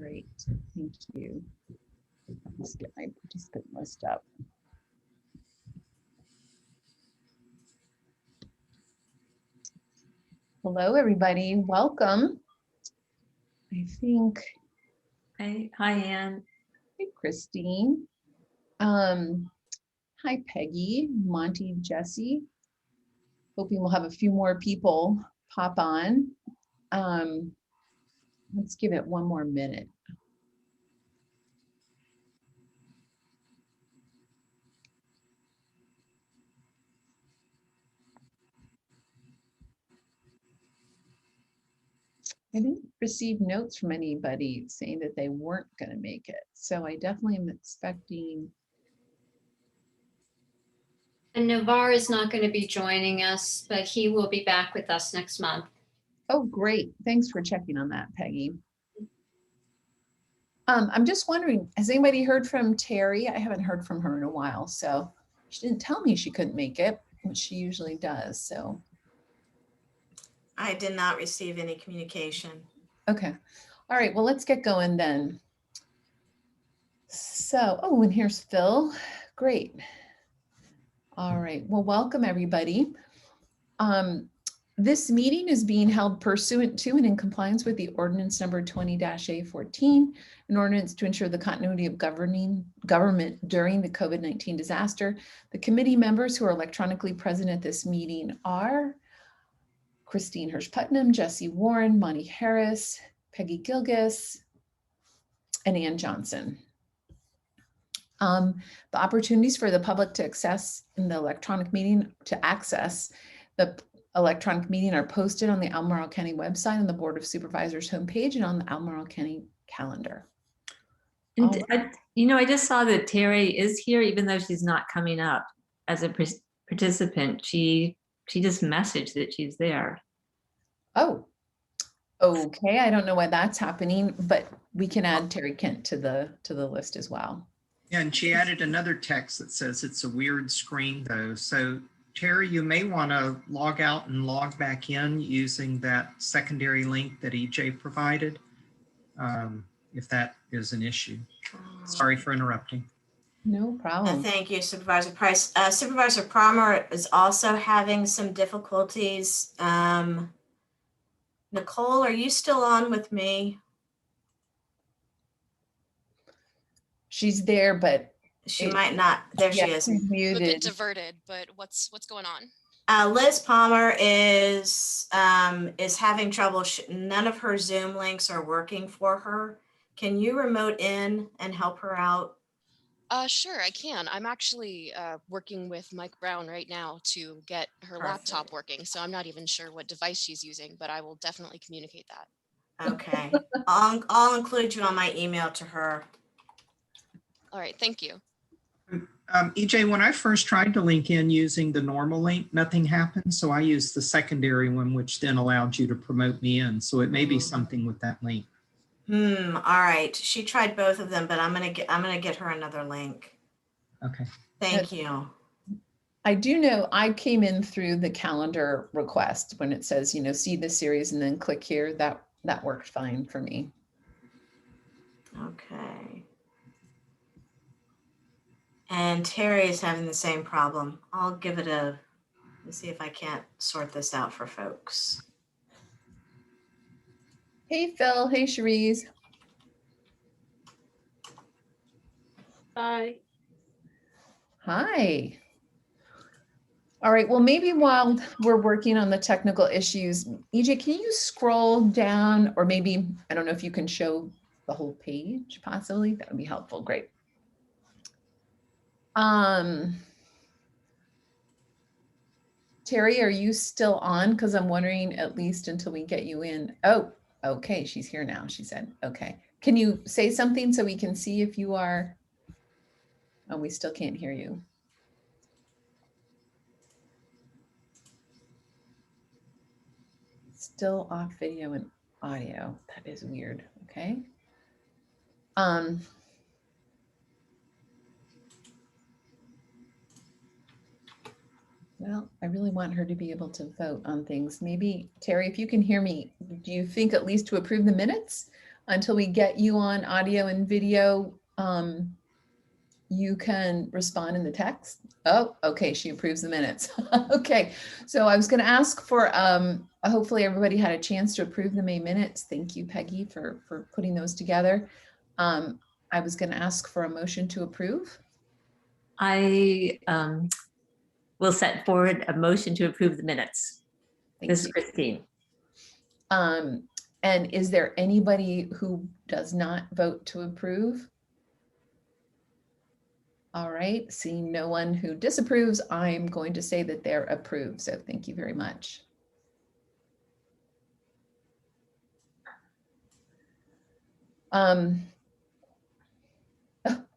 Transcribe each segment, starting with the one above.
Great, thank you. Let's get my participant list up. Hello, everybody. Welcome. I think. Hi, Anne. Hey, Christine. Hi, Peggy, Monty, Jesse. Hoping we'll have a few more people pop on. Let's give it one more minute. I didn't receive notes from anybody saying that they weren't going to make it. So I definitely am expecting. And Navarre is not going to be joining us, but he will be back with us next month. Oh, great. Thanks for checking on that, Peggy. I'm just wondering, has anybody heard from Terry? I haven't heard from her in a while. So she didn't tell me she couldn't make it, which she usually does. So I did not receive any communication. okay. All right. Well, let's get going then. So, oh, and here's Phil. Great. All right. Well, welcome everybody. This meeting is being held pursuant to and in compliance with the ordinance number 20-A14, an ordinance to ensure the continuity of government during the COVID-19 disaster. The committee members who are electronically present at this meeting are Christine Hirsch-Putnam, Jesse Warren, Monty Harris, Peggy Gilgis, and Ann Johnson. The opportunities for the public to access in the electronic meeting the electronic meeting are posted on the Albemarle County website on the Board of Supervisors homepage and on the Albemarle County calendar. And I just saw that Terry is here, even though she's not coming up as a participant. She just messaged that she's there. Oh, okay. I don't know why that's happening, but we can add Terry Kent to the list as well. Yeah, and she added another text that says it's a weird screen though. So Terry, you may want to log out and log back in using that secondary link that EJ provided, if that is an issue. Sorry for interrupting. No problem. Thank you, Supervisor Price. Supervisor Palmer is also having some difficulties. Nicole, are you still on with me? She's there, but she might not. There she is. Muted. A bit diverted, but what's going on? Liz Palmer is having trouble. None of her Zoom links are working for her. Can you remote in and help her out? Sure, I can. I'm actually working with Mike Brown right now to get her laptop working, so I'm not even sure what device she's using, but I will definitely communicate that. Okay. I'll include you on my email to her. All right, thank you. EJ, when I first tried to link in using the normal link, nothing happened. So I used the secondary one, which then allowed you to promote me in. So it may be something with that link. All right. She tried both of them, but I'm gonna get her another link. Okay. Thank you. I do know I came in through the calendar request when it says, see this series and then click here. That worked fine for me. Okay. And Terry is having the same problem. I'll give it let's see if I can't sort this out for folks. Hey, Phil. Hey, Cherise. Bye. Hi. All right. Well, maybe while we're working on the technical issues, EJ, can you scroll down, or maybe, I don't know if you can show the whole page, possibly. That would be helpful. Great. Terry, are you still on? Because I'm wondering, at least until we get you in. Oh, okay. She's here now, she said. Okay. Can you say something so we can see if you are? Oh, we still can't hear you. Still off video and audio. That is weird. Okay. Well, I really want her to be able to vote on things. Maybe, Terry, if you can hear me, do you think at least to approve the minutes, until we get you on audio and video, you can respond in the text. Oh, okay, she approves the minutes. Okay, so I was going to ask for, hopefully everybody had a chance to approve the May minutes. Thank you, Peggy, for putting those together. I was going to ask for a motion to approve. I will set forward a motion to approve the minutes. Thank This is you. Christine. And is there anybody who does not vote to approve? All right, seeing no one who disapproves, I'm going to say that they're approved. So thank you very much.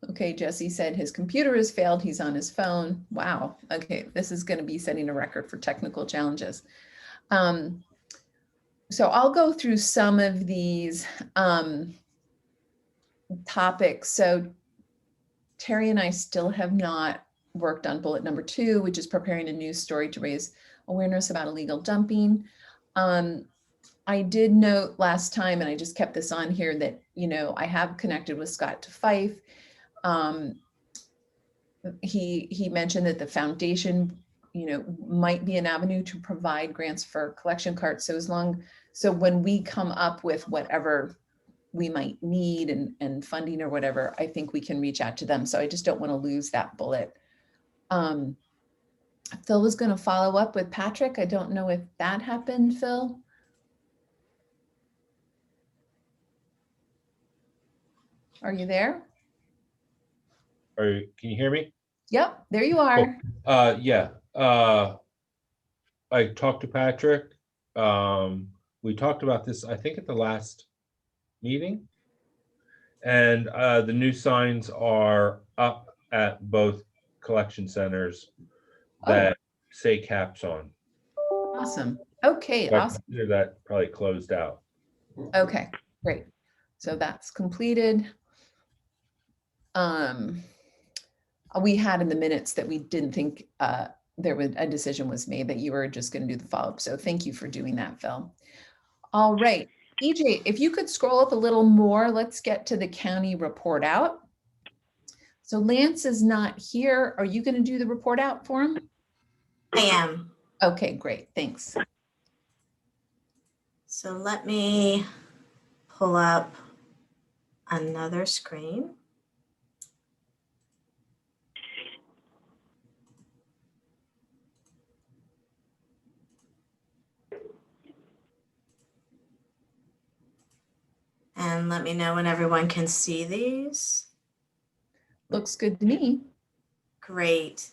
Okay, Jesse said his computer has failed. He's on his phone. Wow. Okay, this is going to be setting a record for technical challenges. So I'll go through some of these topics. So Terry and I still have not worked on bullet number 2, which is preparing a news story to raise awareness about illegal dumping. I did note last time, and I just kept this on here, that, you know, I have connected with Scott to Fife. He mentioned that the foundation, you know, might be an avenue to provide grants for collection carts. So when we come up with whatever we might need and funding or whatever, I think we can reach out to them. So I just don't want to lose that bullet. Phil was going to follow up with Patrick. I don't know if that happened, Phil. Are you there? Can you hear me? Yep, there you are. Yeah. I talked to Patrick. We talked about this, I think, at the last meeting. And the new signs are up at both collection centers that say caps on. Awesome. Okay, So I awesome. consider that probably closed out. Okay, great. So that's completed. We had in the minutes that we didn't think there was a decision was made, that you were just going to do the follow-up. So thank you for doing that, Phil. All right, EJ, if you could scroll up a little more, let's get to the county report out. So Lance is not here. Are you going to do the report out for him? I am. Okay, great. Thanks. So let me pull up another screen. And let me know when everyone can see these. Looks good to me. Great.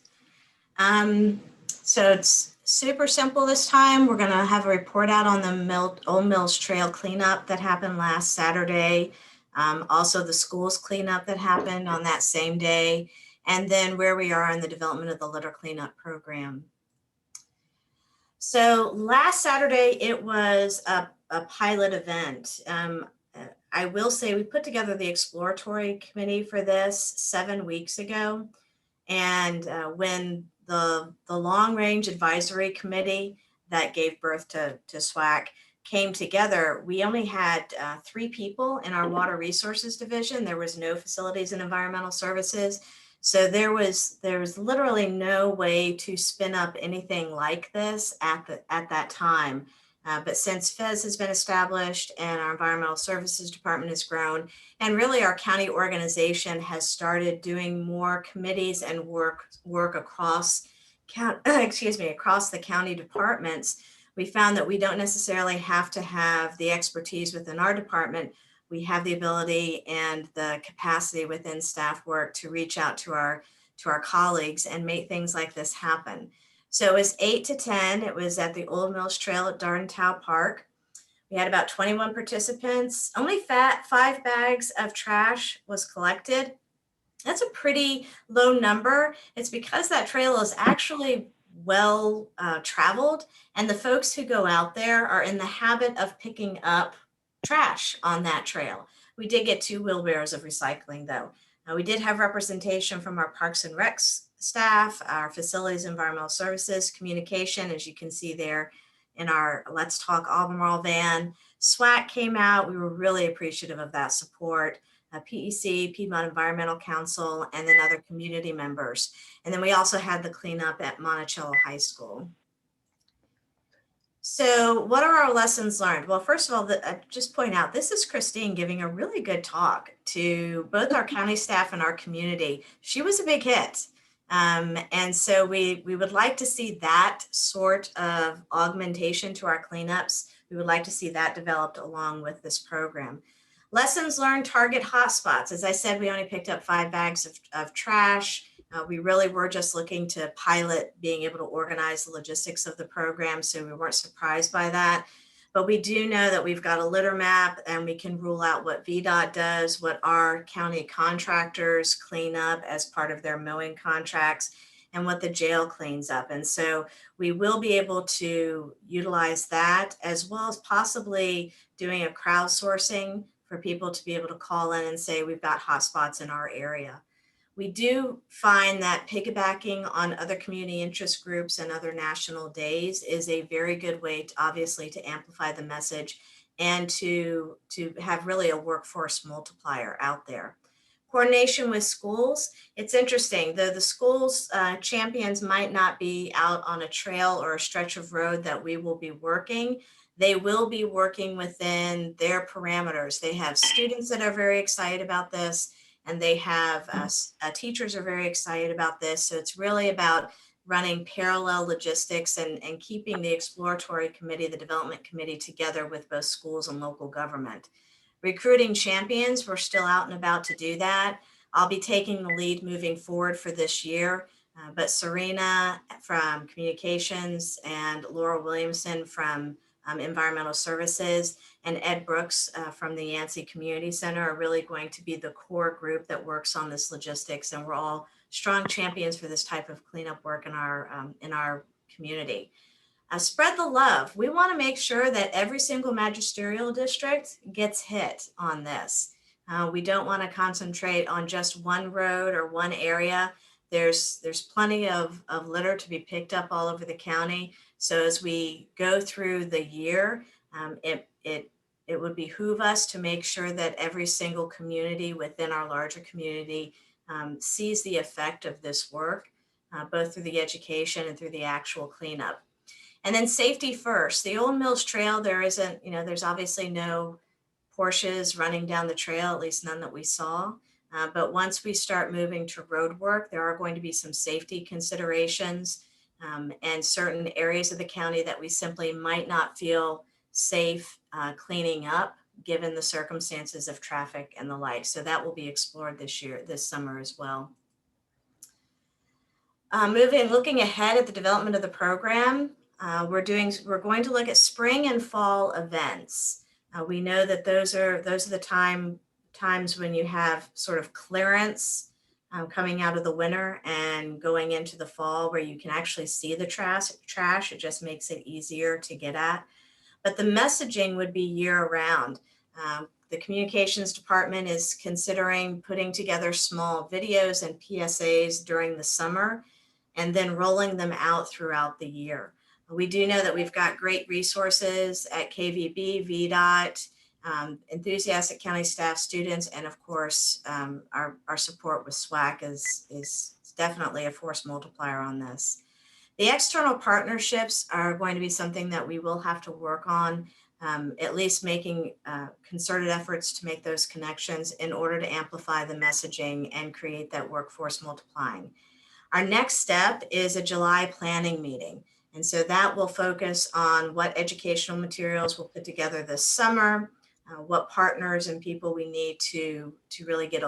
So it's super simple this time. We're going to have a report out on the Old Mills Trail cleanup that happened last Saturday. Also the schools cleanup that happened on that same day. And then where we are in the development of the litter cleanup program. So last Saturday, it was a pilot event. I will say we put together the exploratory committee for this 7 weeks ago. And when the long range advisory committee that gave birth to SWAC came together, we only had 3 people in our water resources division. There was no facilities and environmental services. So there was literally no way to spin up anything like this at that time. But since FES has been established and our environmental services department has grown, and really our county organization has started doing more committees and work across across the county departments, we found that we don't necessarily have to have the expertise within our department. We have the ability and the capacity within staff work to reach out to our colleagues and make things like this happen. So it was 8 to 10. It was at the Old Mills Trail at Dardentow Park. We had about 21 participants. Only 5 bags of trash was collected. That's a pretty low number. It's because that trail is actually well traveled, and the folks who go out there are in the habit of picking up trash on that trail. We did get 2 wheelbarrows of recycling though. We did have representation from our Parks and Recs staff, our facilities, environmental services, communication, as you can see there, in our Let's Talk Albemarle van. SWAC came out. We were really appreciative of that support. PEC, Piedmont Environmental Council, and then other community members. And then we also had the cleanup at Monticello High School. So what are our lessons learned? Well, first of all, just point out, this is Christine giving a really good talk to both our county staff and our community. She was a big hit. And so we would like to see that sort of augmentation to our cleanups. We would like to see that developed along with this program. Lessons learned, target hotspots. As I said, we only picked up 5 bags of trash. We really were just looking to pilot being able to organize the logistics of the program, so we weren't surprised by that. But we do know that we've got a litter map, and we can rule out what VDOT does, what our county contractors clean up as part of their mowing contracts, and what the jail cleans up. And so we will be able to utilize that, as well as possibly doing a crowdsourcing for people to be able to call in and say, we've got hotspots in our area. We do find that piggybacking on other community interest groups and other national days is a very good way to, obviously, to amplify the message and to have really a workforce multiplier out there. Coordination with schools. It's interesting, though the schools champions might not be out on a trail or a stretch of road that we will be working. They will be working within their parameters. They have students that are very excited about this, and they have teachers are very excited about this. So it's really about running parallel logistics and keeping the exploratory committee, the development committee, together with both schools and local government. Recruiting champions, we're still out and about to do that. I'll be taking the lead moving forward for this year, but Serena from communications and Laura Williamson from environmental services and Ed Brooks from the Yancey Community Center are really going to be the core group that works on this logistics. And we're all strong champions for this type of cleanup work in our community. Spread the love. We want to make sure that every single magisterial district gets hit on this. We don't want to concentrate on just one road or one area. There's plenty of litter to be picked up all over the county. So as we go through the year, it would behoove us to make sure that every single community within our larger community sees the effect of this work, both through the education and through the actual cleanup. And then safety first. The Old Mills Trail, there's obviously no Porsches running down the trail, at least none that we saw. But once we start moving to road work, there are going to be some safety considerations and certain areas of the county that we simply might not feel safe cleaning up given the circumstances of traffic and the like. So that will be explored this summer as well. Looking ahead at the development of the program, we're going to look at spring and fall events. We know that those are the times when you have sort of clearance coming out of the winter and going into the fall, where you can actually see the trash. It just makes it easier to get at. But the messaging would be year round. The communications department is considering putting together small videos and PSAs during the summer and then rolling them out throughout the year. We do know that we've got great resources at KVB, VDOT, enthusiastic county staff, students, and of course, our support with SWAC is definitely a force multiplier on this. The external partnerships are going to be something that we will have to work on, at least making concerted efforts to make those connections in order to amplify the messaging and create that workforce multiplying. Our next step is a July planning meeting. And so that will focus on what educational materials we'll put together this summer, what partners and people we need to really get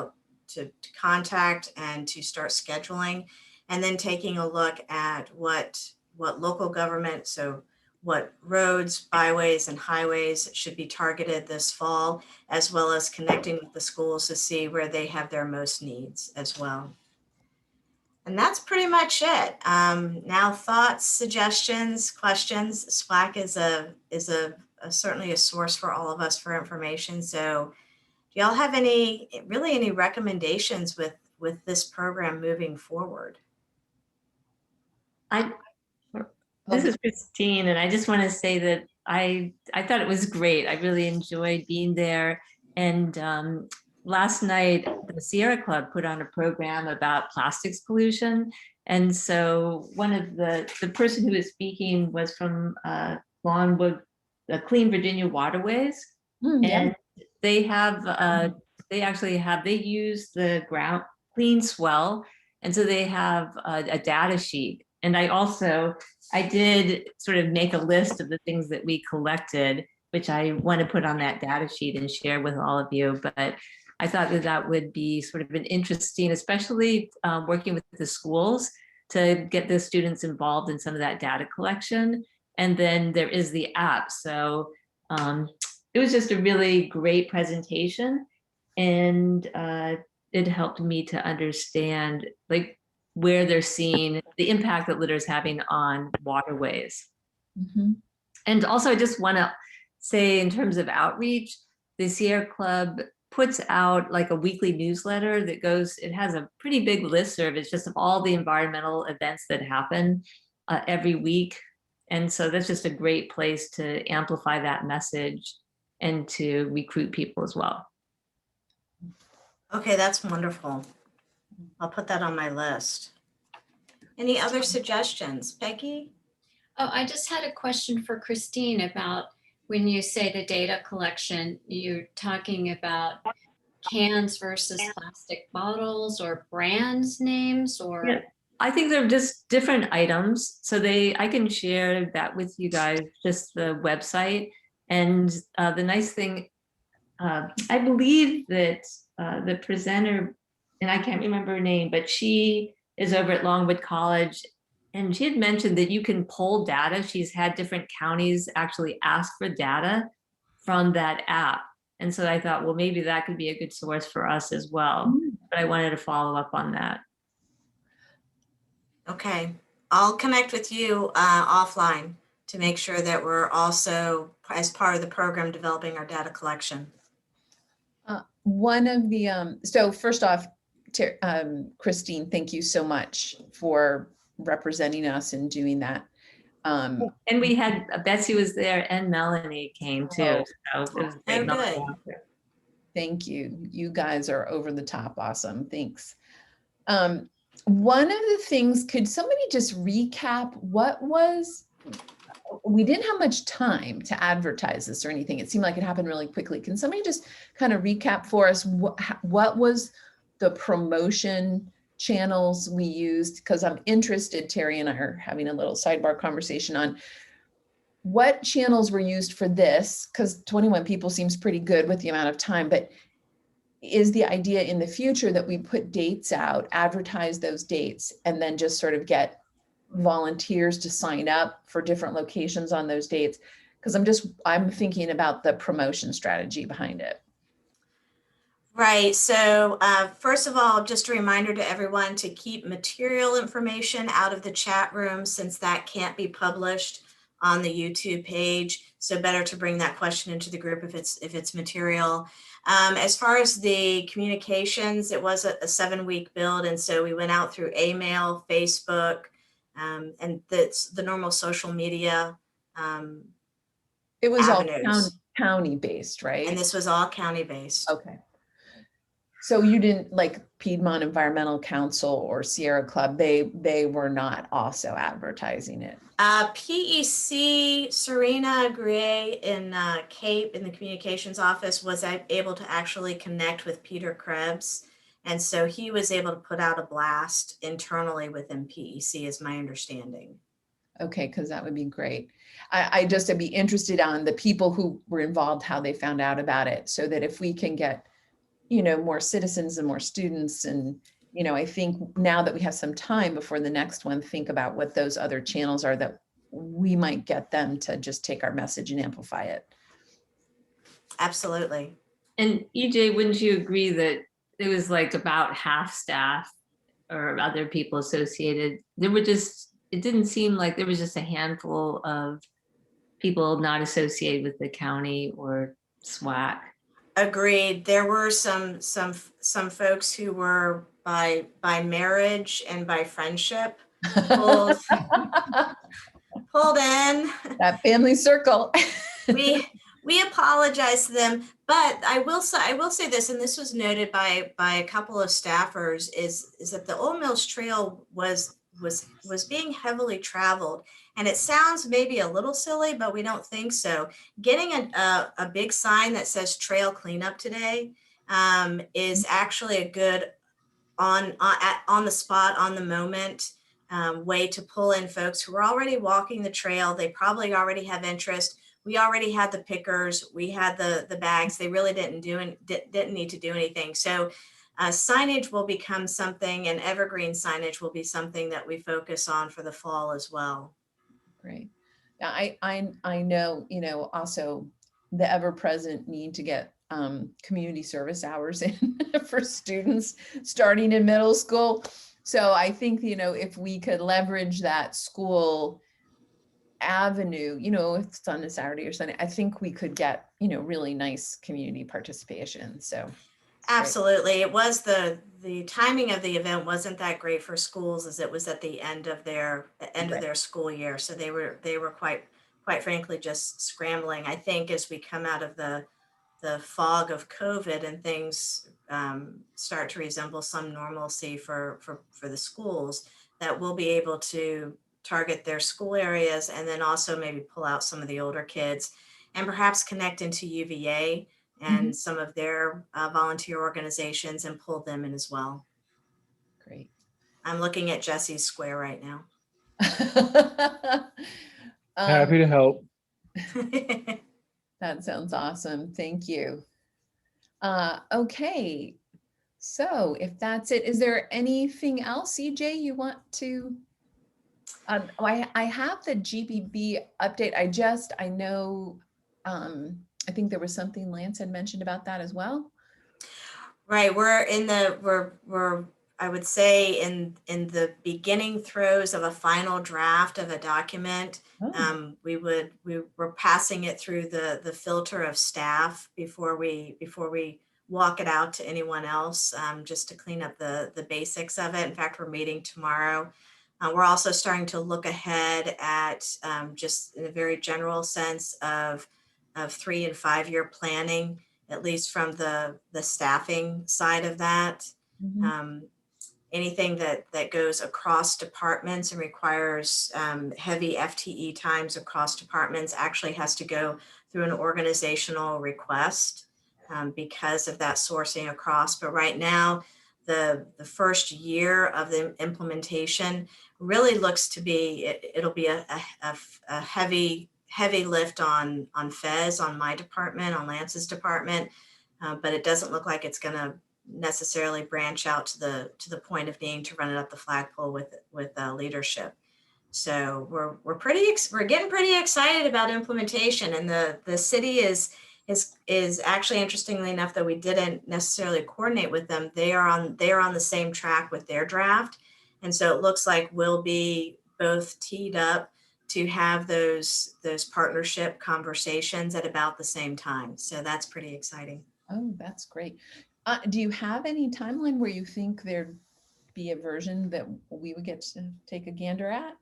to contact and to start scheduling, and then taking a look at what local government, so what roads, byways, and highways should be targeted this fall, as well as connecting with the schools to see where they have their most needs as well. And that's pretty much it. Now, thoughts, suggestions, questions. SWAC is certainly a source for all of us for information. So, do y'all have any recommendations with this program moving forward? This is Christine, and I just want to say that I thought it was great. I really enjoyed being there. And last night, the Sierra Club put on a program about plastics pollution. And so one of the person who was speaking was from Longwood, the Clean Virginia Waterways. Yeah. And they have, they use the ground clean swell. And so they have a data sheet. And I did sort of make a list of the things that we collected, which I want to put on that data sheet and share with all of you. But I thought that that would be sort of an interesting, especially working with the schools to get the students involved in some of that data collection. And then there is the app. So it was just a really great presentation. And it helped me to understand like where they're seeing the impact that litter is having on waterways. Mm-hmm. And also I just want to say in terms of outreach, the Sierra Club puts out like a weekly newsletter that goes, it has a pretty big listserv. It's just of all the environmental events that happen every week. And so that's just a great place to amplify that message and to recruit people as well. Okay, that's wonderful. I'll put that on my list. Any other suggestions? Peggy? Oh, I just had a question for Christine about when you say the data collection, you're talking about cans versus plastic bottles or brands names or? Yeah, I think they're just different items. So I can share that with you guys, just the website. And the nice thing, I believe that the presenter, and I can't remember her name, but she is over at Longwood College. And she had mentioned that you can pull data. She's had different counties actually ask for data from that app. And so I thought, well, maybe that could be a good source for us as well. But I wanted to follow up on that. Okay, I'll connect with you offline to make sure that we're also, as part of the program, developing our data collection. One of the, so first off, Christine, thank you so much for representing us and doing that. And we had, Betsy was there and Melanie came too. So it was great. good. Thank you. You guys are over the top awesome. Thanks. One of the things, could somebody just recap what was, we didn't have much time to advertise this or anything. It seemed like it happened really quickly. Can somebody just kind of recap for us what was the promotion channels we used? Because I'm interested, Terry and I are having a little sidebar conversation on what channels were used for this, because 21 people seems pretty good with the amount of time, but is the idea in the future that we put dates out, advertise those dates, and then just sort of get volunteers to sign up for different locations on those dates? Because I'm thinking about the promotion strategy behind it. Right, so first of all, just a reminder to everyone to keep material information out of the chat room, since that can't be published on the YouTube page. So better to bring that question into the group if it's material. As far as the communications, it was a 7-week build. And so we went out through email, Facebook, and the normal social media It was avenues. all county based, right? And this was all county based. Okay. So you didn't, like Piedmont Environmental Council or Sierra Club, they were not also advertising it. PEC, Serena Grier in Cape in the communications office was able to actually connect with Peter Krebs. And so he was able to put out a blast internally within PEC, is my understanding. Okay, because that would be great. I'd be interested on the people who were involved, how they found out about it, so that if we can get, more citizens and more students. And, I think now that we have some time before the next one, think about what those other channels are that we might get them to just take our message and amplify it. Absolutely. And EJ, wouldn't you agree that it was like about half staff or other people associated? It didn't seem like there was just a handful of people not associated with the county or SWAC. Agreed. There were some folks who were by marriage and by friendship pulled pulled in. That family circle. We apologize to them, but I will say this, and this was noted by a couple of staffers, is that the Old Mills Trail was being heavily traveled, and it sounds maybe a little silly, but we don't think so. Getting a big sign that says trail cleanup today is actually a good on the spot, on the moment way to pull in folks who are already walking the trail. They probably already have interest. We already had the pickers, we had the bags. They really didn't need to do anything. So signage will become something, and evergreen signage will be something that we focus on for the fall as well. Great. Now, I know, also the ever-present need to get community service hours in for students starting in middle school. So I think, if we could leverage that school avenue, if it's on a Saturday or Sunday, I think we could get, really nice community participation. So absolutely. It was the timing of the event wasn't that great for schools, as it was at the end of their school year. So they were quite frankly just scrambling. I think as we come out of the fog of COVID and things start to resemble some normalcy for the schools, that we'll be able to target their school areas, and then also maybe pull out some of the older kids and perhaps connect into UVA and some of their volunteer organizations and pull them in as well. Great. I'm looking at Jesse's square right now. Happy to help. That sounds awesome. Thank you. Okay. So if that's it, is there anything else, EJ, you want to? I have the GBB update. I know, I think there was something Lance had mentioned about that as well. Right. We're I would say in the beginning throes of a final draft of a document. Oh. We were passing it through the filter of staff before we walk it out to anyone else, just to clean up the basics of it. In fact, we're meeting tomorrow. We're also starting to look ahead at just in a very general sense of 3 and 5 year planning, at least from the staffing side of that. Anything that goes across departments and requires heavy FTE times across departments actually has to go through an organizational request because of that sourcing across. But right now, the first year of the implementation really looks to be, it'll be a heavy lift on Fez, on my department, on Lance's department, but it doesn't look like it's going to necessarily branch out to the point of needing to run it up the flagpole with leadership. So we're getting pretty excited about implementation, and the city is actually, interestingly enough, though we didn't necessarily coordinate with them, they are on the same track with their draft, and so it looks like we'll be both teed up to have those partnership conversations at about the same time. So that's pretty exciting. Oh, that's great. Do you have any timeline where you think there'd be a version that we would get to take a gander at?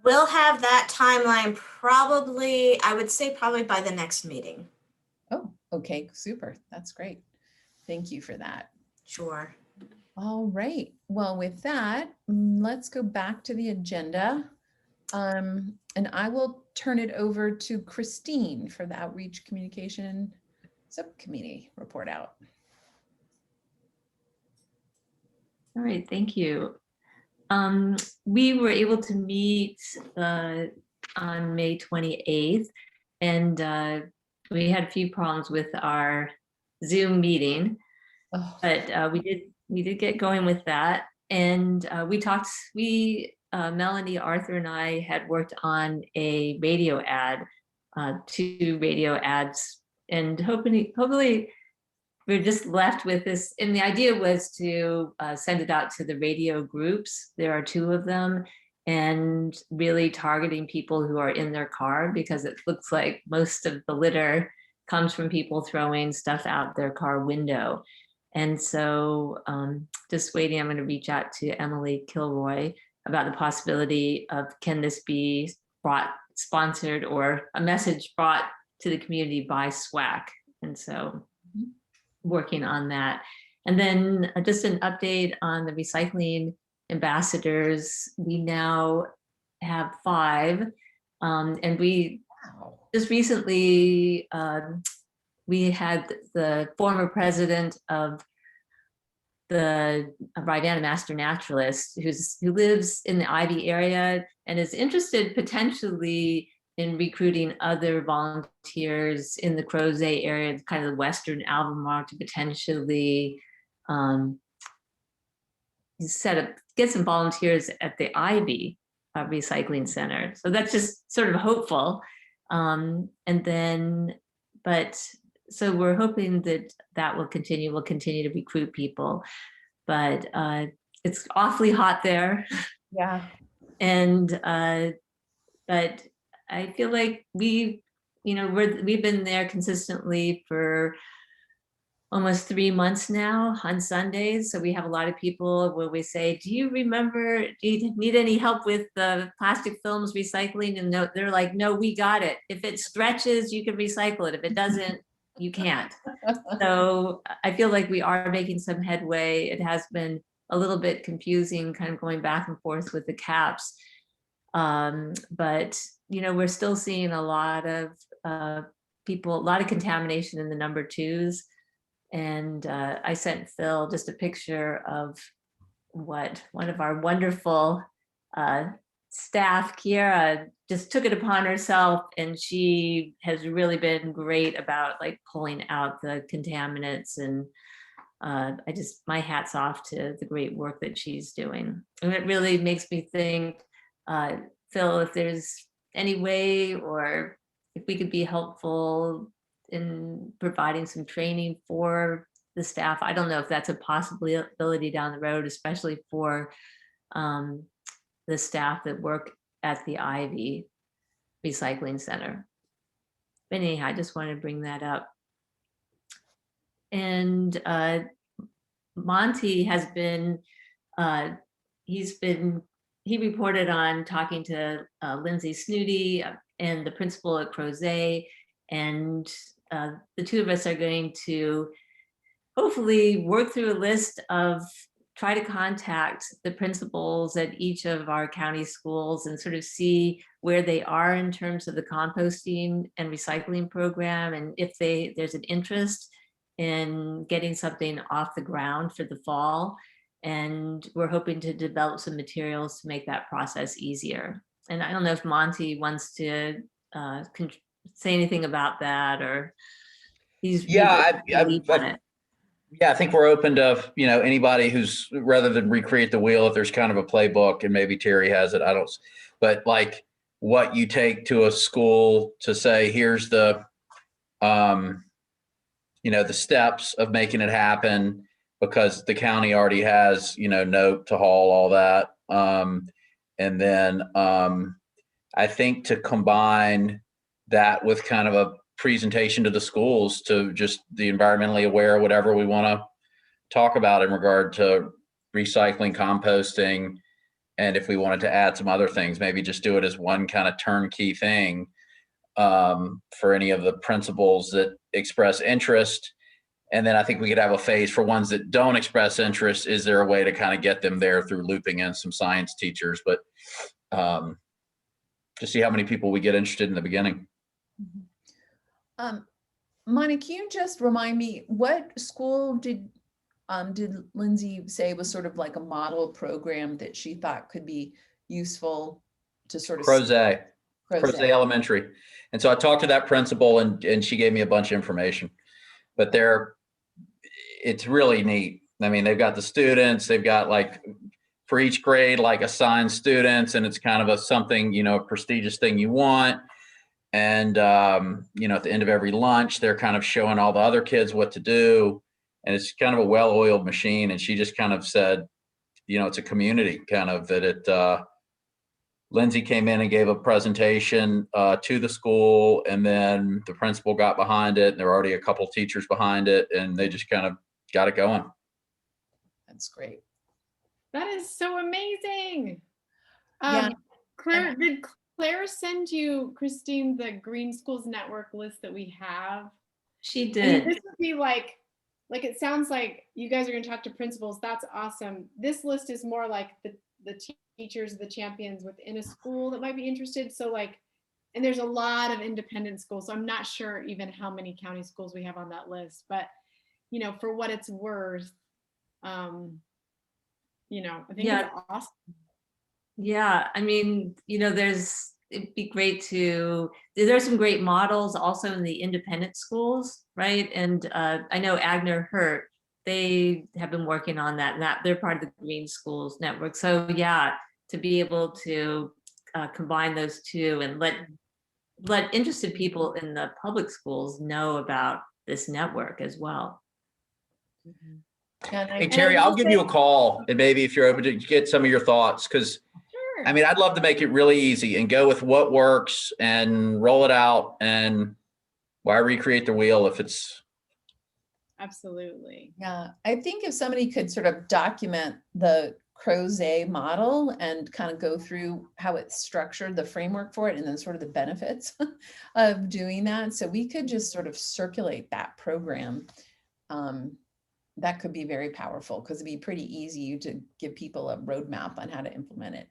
We'll have that timeline probably, I would say probably by the next meeting. Oh, okay, super. That's great. Thank you for that. Sure. All right. Well, with that, let's go back to the agenda. And I will turn it over to Christine for the Outreach Communication Subcommittee report out. All right, thank you. We were able to meet on May 28th, and we had a few problems with our Zoom meeting, but we did get going with that. And Melanie, Arthur, and I had worked on a radio ad, 2 radio ads, and hopefully we're just left with this. And the idea was to send it out to the radio groups. There are 2 of them, and really targeting people who are in their car, because it looks like most of the litter comes from people throwing stuff out their car window. And so just waiting, I'm going to reach out to Emily Kilroy about the possibility of, can this be sponsored or a message brought to the community by SWAC? And so working on that. And then just an update on the recycling ambassadors. We now have 5. And we just recently, we had the former president of the Rivanna Master Naturalist who lives in the Ivy area and is interested potentially in recruiting other volunteers in the Crozet area, kind of the Western Albemarle, to potentially get some volunteers at the Ivy Recycling Center. So that's just sort of hopeful. And then, so we're hoping that will continue. We'll continue to recruit people, but it's awfully hot there. Yeah. And but I feel like we've been there consistently for almost 3 months now on Sundays. So we have a lot of people where we say, do you need any help with the plastic films recycling? And they're like, no, we got it. If it stretches, you can recycle it. If it doesn't, you can't. So I feel like we are making some headway. It has been a little bit confusing, kind of going back and forth with the caps. But we're still seeing a lot of people, a lot of contamination in the number 2s. And I sent Phil just a picture of what one of our wonderful staff, Kiera, just took it upon herself, and she has really been great about like pulling out the contaminants. And my hat's off to the great work that she's doing. And it really makes me think, Phil, if there's any way, or if we could be helpful in providing some training for the staff. I don't know if that's a possibility down the road, especially for the staff that work at the Ivy Recycling Center. But anyhow, I just wanted to bring that up. And Monty has been, he reported on talking to Lindsay Snooty and the principal at Crozet, and the 2 of us are going to hopefully work through a list of, try to contact the principals at each of our county schools and sort of see where they are in terms of the composting and recycling program, and if there's an interest in getting something off the ground for the fall. And we're hoping to develop some materials to make that process easier. And I don't know if Monty wants to say anything about that, or he's Yeah, lead on it. I think we're open to anybody who's, rather than recreate the wheel, if there's kind of a playbook, and maybe Terry has it, but like what you take to a school to say, here's the the steps of making it happen, because the county already has note to haul, all that, and then I think to combine that with kind of a presentation to the schools, to just the environmentally aware, whatever we want to talk about in regard to recycling, composting, and if we wanted to add some other things, maybe just do it as one kind of turnkey thing for any of the principals that express interest. And then I think we could have a phase for ones that don't express interest. Is there a way to kind of get them there through looping in some science teachers? But to see how many people we get interested in the beginning. Monty, can you just remind me, what school did Lindsay say was sort of like a model program that she thought could be useful to sort of— Crozet Elementary. And so I talked to that principal, and she gave me a bunch of information. But it's really neat. I mean, they've got the students, they've got like for each grade, like assigned students, and it's kind of something, a prestigious thing you want. And, at the end of every lunch, they're kind of showing all the other kids what to do. And it's kind of a well-oiled machine. And she just kind of said, it's a community kind of that Lindsay came in and gave a presentation to the school, and then the principal got behind it. And there were already a couple teachers behind it, and they just kind of got it going. That's great. That is so amazing. Yeah. Claire, did Claire send you, Christine, the Green Schools Network list that we have? She I mean, did. this would be like it sounds like you guys are going to talk to principals. That's awesome. This list is more like the teachers, the champions within a school that might be interested. So like, and there's a lot of independent schools. So I'm not sure even how many county schools we have on that list, but you know, for what it's worth, you know, I think Yeah. it's awesome. Yeah, I mean, you know, it'd be great there's some great models also in the independent schools, right? And I know Agner Hurt, they have been working on that, and that they're part of the Green Schools Network. So yeah, to be able to combine those two and let interested people in the public schools know about this network as well. Hey, Terry, I'll give you a call, and maybe if you're open to get some of your thoughts, because Sure. I mean, I'd love to make it really easy and go with what works and roll it out. And why recreate the wheel if it's Absolutely. Yeah, I think if somebody could sort of document the Crozet model and kind of go through how it's structured, the framework for it, and then sort of the benefits of doing that. So we could just sort of circulate that program. That could be very powerful because it'd be pretty easy to give people a roadmap on how to implement it.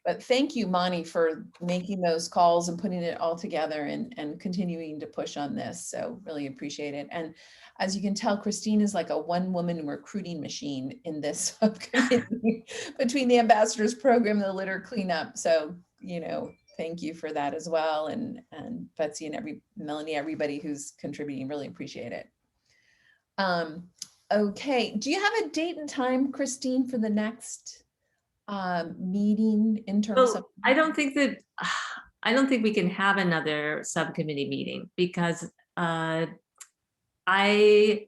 But thank you, Monty, for making those calls and putting it all together and continuing to push on this. So really appreciate it. And as you can tell, Christine is like a one-woman recruiting machine in this subcommittee between the ambassadors program and the litter cleanup. So, you know, thank you for that as well. And Betsy and Melanie, everybody who's contributing, really appreciate it. Okay, do you have a date and time, Christine, for the next meeting in terms of? I don't think we can have another subcommittee meeting because I don't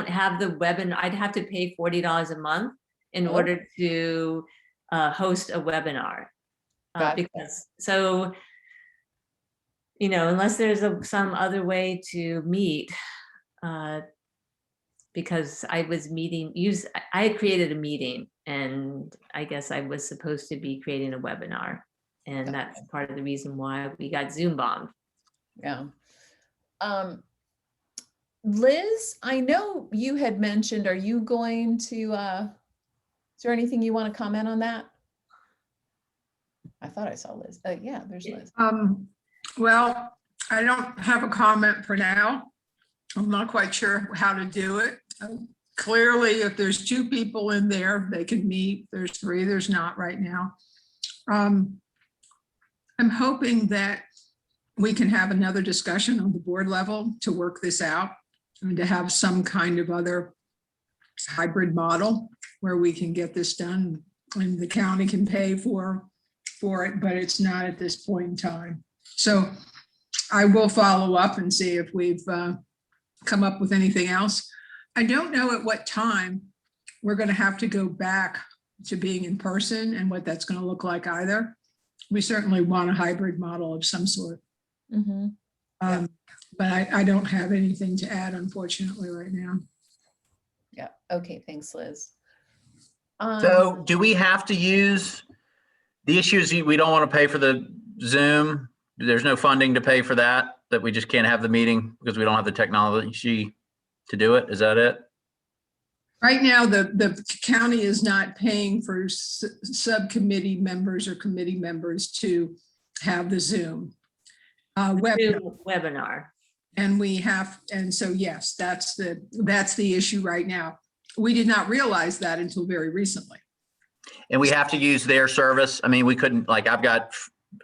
have the webinar. I'd have to pay $40 a month in order to host a webinar. Because so, you know, unless there's some other way to meet, because I had created a meeting, and I guess I was supposed to be creating a webinar, and that's part of the reason why we got Zoom bombed. Yeah. Liz, I know you had mentioned, are you going to, is there anything you want to comment on that? I thought I saw Liz. Yeah, there's Liz. Well, I don't have a comment for now. I'm not quite sure how to do it. Clearly, if there's 2 people in there, they can meet. There's 3, there's not right now. I'm hoping that we can have another discussion on the board level to work this out and to have some kind of other hybrid model where we can get this done and the county can pay for it, but it's not at this point in time. So I will follow up and see if we've come up with anything else. I don't know at what time we're going to have to go back to being in person and what that's going to look like either. We certainly want a hybrid model of some sort. But I don't have anything to add, unfortunately, right now. Yeah. Okay. Thanks, Liz. So do we have to use the issues? We don't want to pay for the Zoom. There's no funding to pay for that we just can't have the meeting because we don't have the technology to do it. Is that it? Right now, the county is not paying for subcommittee members or committee members to have the Zoom webinar. And so yes, that's the issue right now. We did not realize that until very recently. And we have to use their service. I mean, we couldn't, like,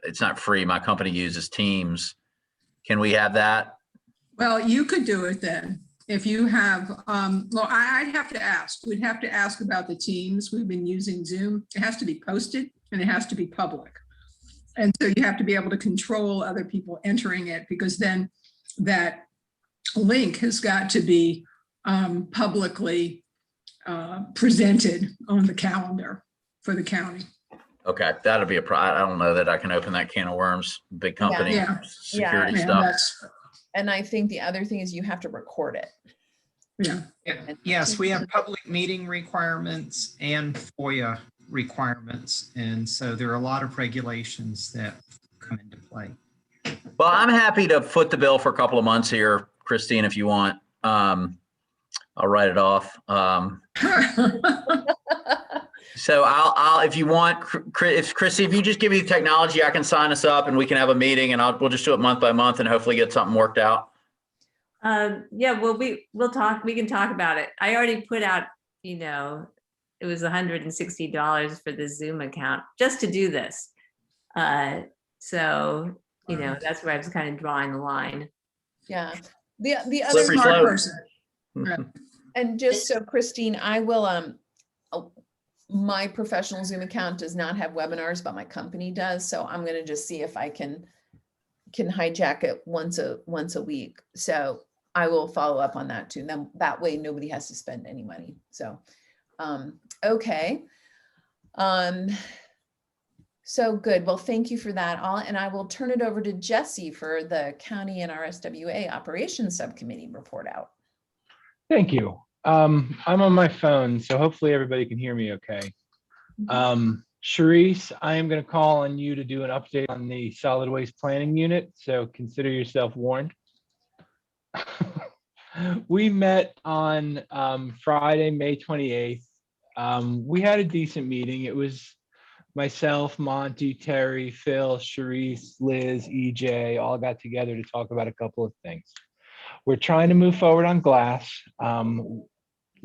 it's not free. My company uses Teams. Can we have that? Well, you could do it then. If you have, well, I'd have to ask. We'd have to ask about the Teams. We've been using Zoom. It has to be posted and it has to be public. And so you have to be able to control other people entering it, because then that link has got to be publicly presented on the calendar for the county. Okay, that'll be I don't know that I can open that can of worms. Big company, Yeah. security Yeah, stuff. That's, And I think the other thing is you have to record it. Yeah. Yes, we have public meeting requirements and FOIA requirements. And so there are a lot of regulations that come into play. Well, I'm happy to foot the bill for a couple of months here, Christine, if you want. I'll write it off. So I'll, if you want, if Chrissy, if you just give me the technology, I can sign us up and we can have a meeting, and we'll just do it month by month and hopefully get something worked out. Yeah, well, we'll talk, we can talk about it. I already put out, you know, it was $160 for the Zoom account just to do this. So, you know, that's where I was kind of drawing the line. Yeah. The other Slippery Smart slope. person. And just so Christine, I will, my professional Zoom account does not have webinars, but my company does. So I'm going to just see if I can hijack it once a week. So I will follow up on that too. Then that way nobody has to spend any money. So, okay. So good. Well, thank you for that all. And I will turn it over to Jesse for the County and RSWA Operations Subcommittee report out. Thank you. I'm on my phone, so hopefully everybody can hear me okay. Charisse, I am going to call on you to do an update on the solid waste planning unit, so consider yourself warned. We met on Friday, May 28th. We had a decent meeting. It was myself, Monty, Terry, Phil, Charisse, Liz, EJ, all got together to talk about a couple of things. We're trying to move forward on glass.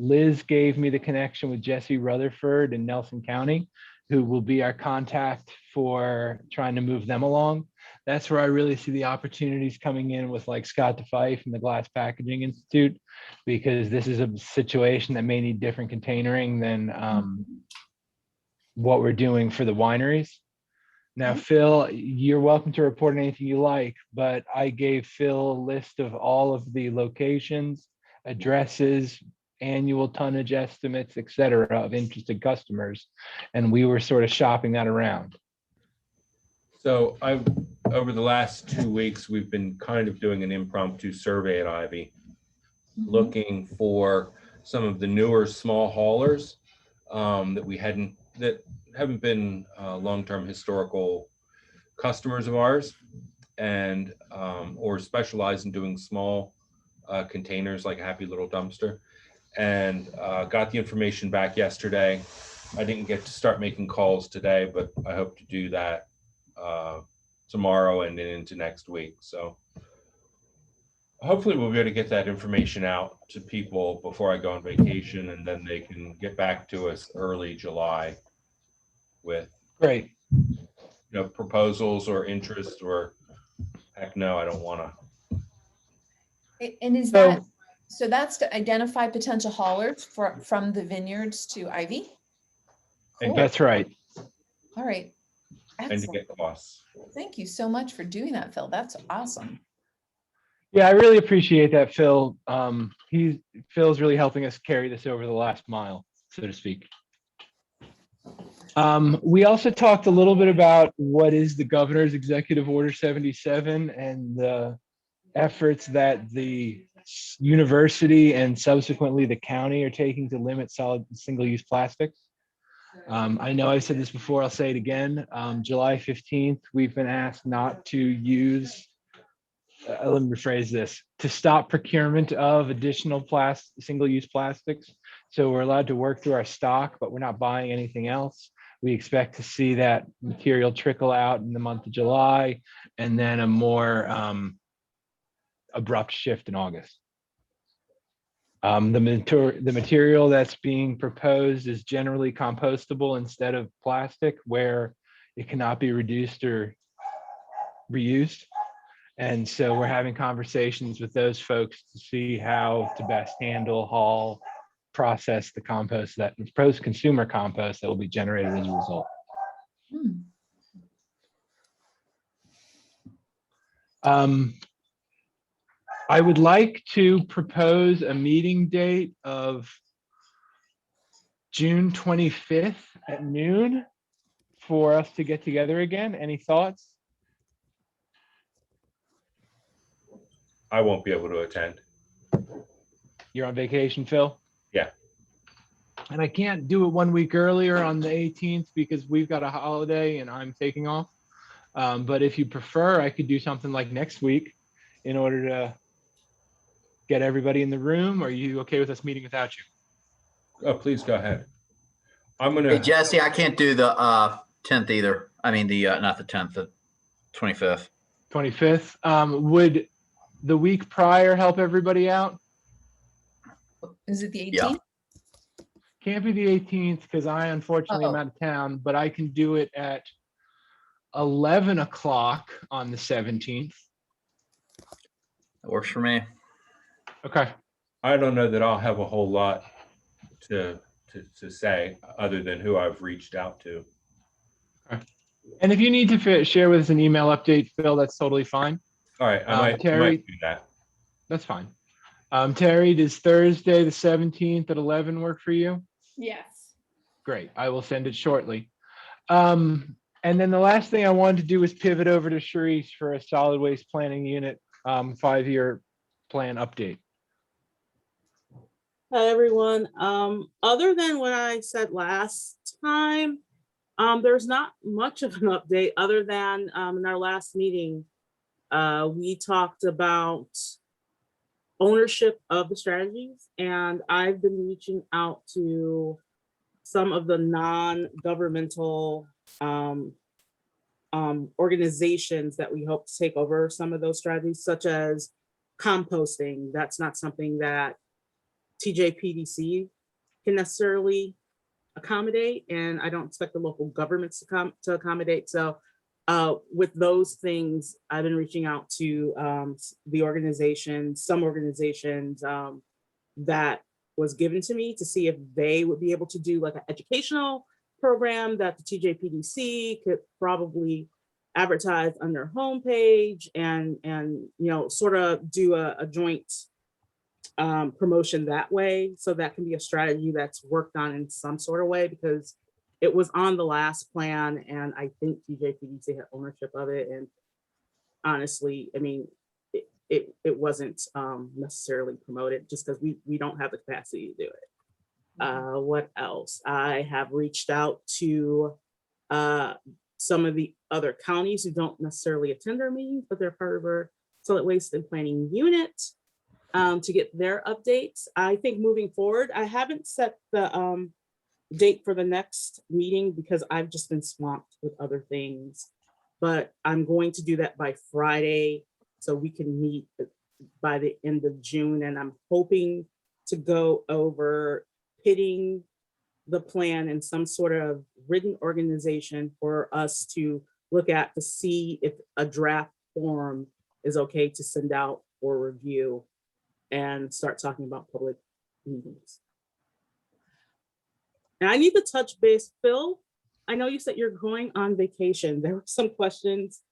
Liz gave me the connection with Jesse Rutherford in Nelson County, who will be our contact for trying to move them along. That's where I really see the opportunities coming in with like Scott DeFife and the Glass Packaging Institute, because this is a situation that may need different containering than what we're doing for the wineries. Now, Phil, you're welcome to report anything you like, but I gave Phil a list of all of the locations, addresses, annual tonnage estimates, et cetera, of interested customers. And we were sort of shopping that around. So over the last 2 weeks, we've been kind of doing an impromptu survey at Ivy, looking for some of the newer small haulers that haven't been long-term historical customers of ours, and or specialize in doing small containers like a Happy Little Dumpster. And got the information back yesterday. I didn't get to start making calls today, but I hope to do that tomorrow and then into next week. So hopefully we'll be able to get that information out to people before I go on vacation, and then they can get back to us early July with Great. Proposals or interest, or heck no, I don't want to. And is that, so that's to identify potential haulers from the vineyards to Ivy? And That's right. All right. And to Excellent. get costs. Thank you so much for doing that, Phil. That's awesome. Yeah, I really appreciate that, Phil. Phil's really helping us carry this over the last mile, so to speak. We also talked a little bit about what is the Governor's Executive Order 77 and the efforts that the university and subsequently the county are taking to limit solid single-use plastics. I know I've said this before, I'll say it again. July 15th, we've been asked not to use, let me rephrase this, to stop procurement of additional single-use plastics. So we're allowed to work through our stock, but we're not buying anything else. We expect to see that material trickle out in the month of July, and then a more abrupt shift in August. The material that's being proposed is generally compostable instead of plastic, where it cannot be reduced or reused. And so we're having conversations with those folks to see how to best handle, haul, process the compost, that post-consumer compost that will be generated as a result. I would like to propose a meeting date of June 25th at noon for us to get together again. Any thoughts? I won't be able to attend. You're on vacation, Phil? Yeah. And I can't do it 1 week earlier on the 18th because we've got a holiday and I'm taking off. But if you prefer, I could do something like next week in order to get everybody in the room. Are you okay with us meeting without you? Oh, please go ahead. I'm Hey, gonna, Jesse, I can't do the 10th either. I mean, the not the 10th, the 25th. 25th. Would the week prior help everybody out? Is it the Yeah. 18th? Can't be the 18th because I unfortunately am Oh. out of town, but I can do it at 11 o'clock on the 17th. That works for me. Okay. I don't know that I'll have a whole lot to say other than who I've reached out to. And if you need to share with us an email update, Phil, that's totally fine. All right, I might Terry, do that. that's fine. Terry, does Thursday the 17th at 11 work for you? Yes. Great. I will send it shortly. And then the last thing I wanted to do was pivot over to Sharice for a solid waste planning unit 5-year plan update. Hi, everyone. Other than what I said last time, there's not much of an update other than in our last meeting, we talked about ownership of the strategies, and I've been reaching out to some of the non-governmental organizations that we hope to take over some of those strategies, such as composting. That's not something that TJPDC can necessarily accommodate, and I don't expect the local governments to accommodate. So with those things, I've been reaching out to the organizations, some organizations that was given to me to see if they would be able to do like an educational program that the TJPDC could probably advertise on their homepage and you know, sort of do a joint promotion that way. So that can be a strategy that's worked on in some sort of way, because it was on the last plan and I think TJPDC had ownership of it. And honestly, I mean, it wasn't necessarily promoted just because we don't have the capacity to do it. What else? I have reached out to some of the other counties who don't necessarily attend our meetings, but they're part of our solid waste and planning unit to get their updates. I think moving forward, I haven't set the date for the next meeting because I've just been swamped with other things, but I'm going to do that by Friday so we can meet by the end of June. And I'm hoping to go over pitting the plan in some sort of written organization for us to look at to see if a draft form is okay to send out for review and start talking about public meetings. And I need to touch base, Phil. I know you said you're going on vacation. There were some questions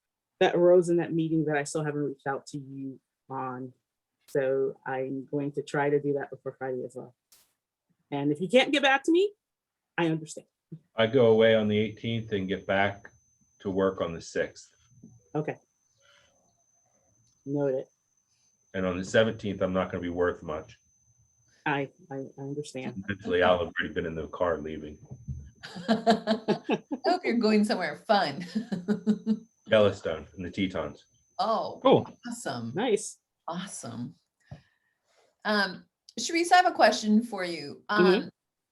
that arose in that meeting that I still haven't reached out to you on. So I'm going to try to do that before Friday as well. And if you can't get back to me, I understand. I go away on the 18th and get back to work on the 6th. Okay. Noted. And on the 17th, I'm not going to be worth much. I understand. Eventually, I'll have already been in the car leaving. I hope you're going somewhere fun. Yellowstone and the Tetons. Oh, Cool. awesome. Nice. Awesome. Sharice, I have a question for you.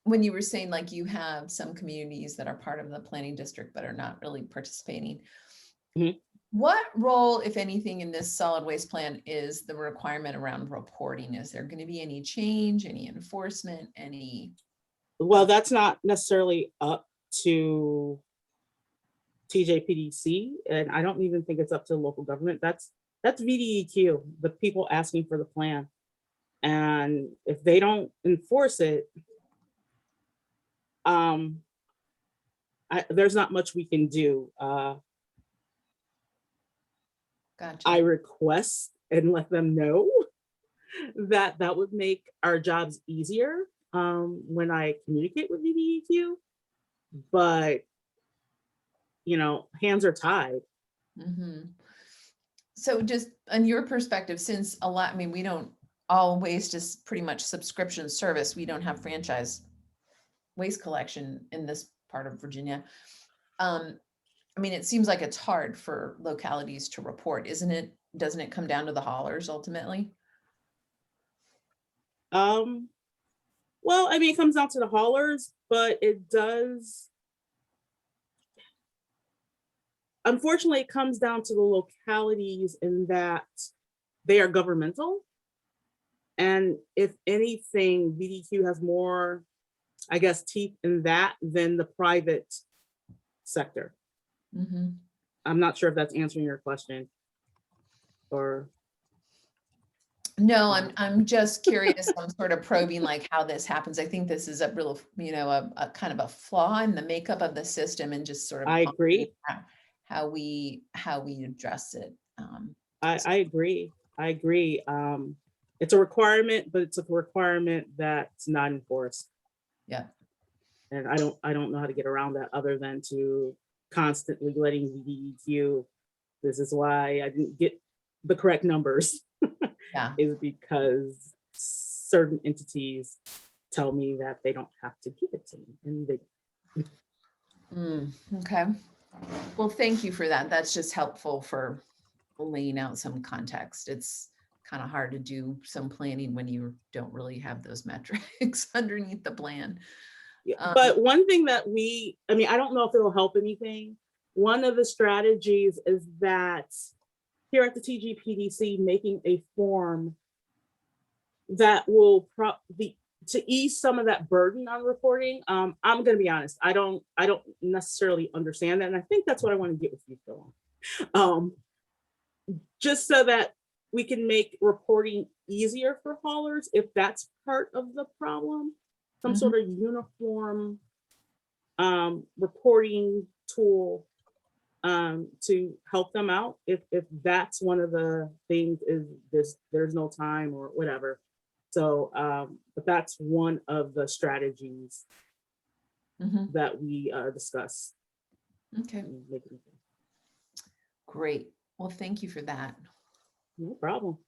When you were saying like you have some communities that are part of the planning district but are not really participating. What role, if anything, in this solid waste plan is the requirement around reporting? Is there going to be any change, any enforcement, any? Well, that's not necessarily up to TJPDC, and I don't even think it's up to local government. That's VDEQ, the people asking for the plan. And if they don't enforce it, there's not much we can do. Gotcha. I request and let them know that that would make our jobs easier when I communicate with VDEQ, but you know, hands are tied. So just on your perspective, since a lot, I mean, we don't all waste is pretty much subscription service. We don't have franchise waste collection in this part of Virginia. I mean, it seems like it's hard for localities to report, isn't it? Doesn't it come down to the haulers ultimately? Well, I mean, it comes down to the haulers, but it does. Unfortunately, it comes down to the localities in that they are governmental. And if anything, BDQ has more, I guess, teeth in that than the private sector. Mm-hmm. I'm not sure if that's answering your question or. No, I'm just curious. I'm sort of probing like how this happens. I think this is a real, a kind of a flaw in the makeup of the system, and just sort of I agree. how we address it. I agree. I agree. It's a requirement, but it's a requirement that's not enforced. Yeah. And I don't know how to get around that other than to constantly letting BDQ. This is why I didn't get the correct numbers. Yeah. Is because certain entities tell me that they don't have to give it to me, and they. Okay. Well, thank you for that. That's just helpful for laying out some context. It's kind of hard to do some planning when you don't really have those metrics underneath the plan. But one thing that I don't know if it'll help anything. One of the strategies is that here at the TGPDC, making a form that will to ease some of that burden on reporting. I'm going to be honest. I don't necessarily understand that. And I think that's what I want to get with you, Phil. Just so that we can make reporting easier for haulers, if that's part of the problem, some sort of uniform reporting tool to help them out. If that's one of the things, is there's no time or whatever. So, but that's one of the strategies that we discuss. Okay. Great. Well, thank you for that. No problem.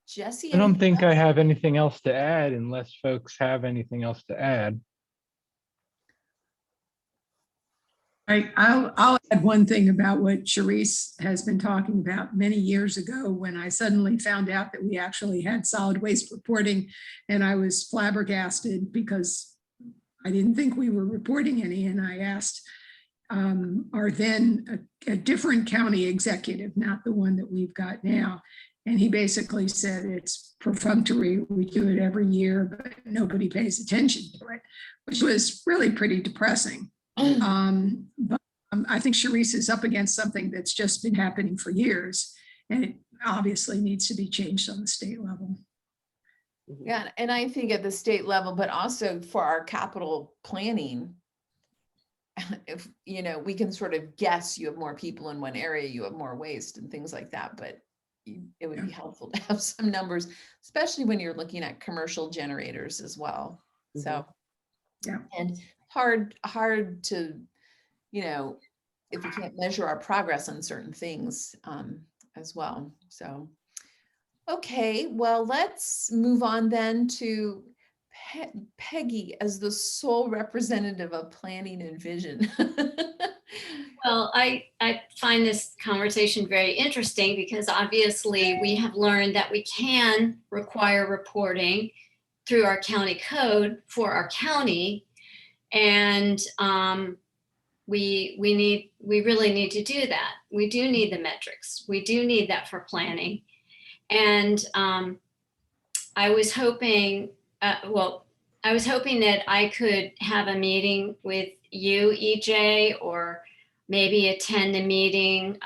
Jesse? I don't think I have anything else to add unless folks have anything else to add. I'll add one thing about what Charisse has been talking about many years ago, when I suddenly found out that we actually had solid waste reporting, and I was flabbergasted because I didn't think we were reporting any. And I asked our then a different county executive, not the one that we've got now. And he basically said it's perfunctory. We do it every year, but nobody pays attention to it, which was really pretty depressing. But I think Charisse is up against something that's just been happening for years, and it obviously needs to be changed on the state level. Yeah, and I think at the state level, but also for our capital planning, if we can sort of guess you have more people in one area, you have more waste and things like that, but it would be helpful to have some numbers, especially when you're looking at commercial generators as well. So, yeah, and hard to, if we can't measure our progress on certain things as well. So, okay, well, let's move on then to Peggy as the sole representative of planning and vision. Well, I find this conversation very interesting because obviously we have learned that we can require reporting through our county code for our county. And we really need to do that. We do need the metrics. We do need that for planning. And I was hoping that I could have a meeting with you, EJ, or maybe attend a meeting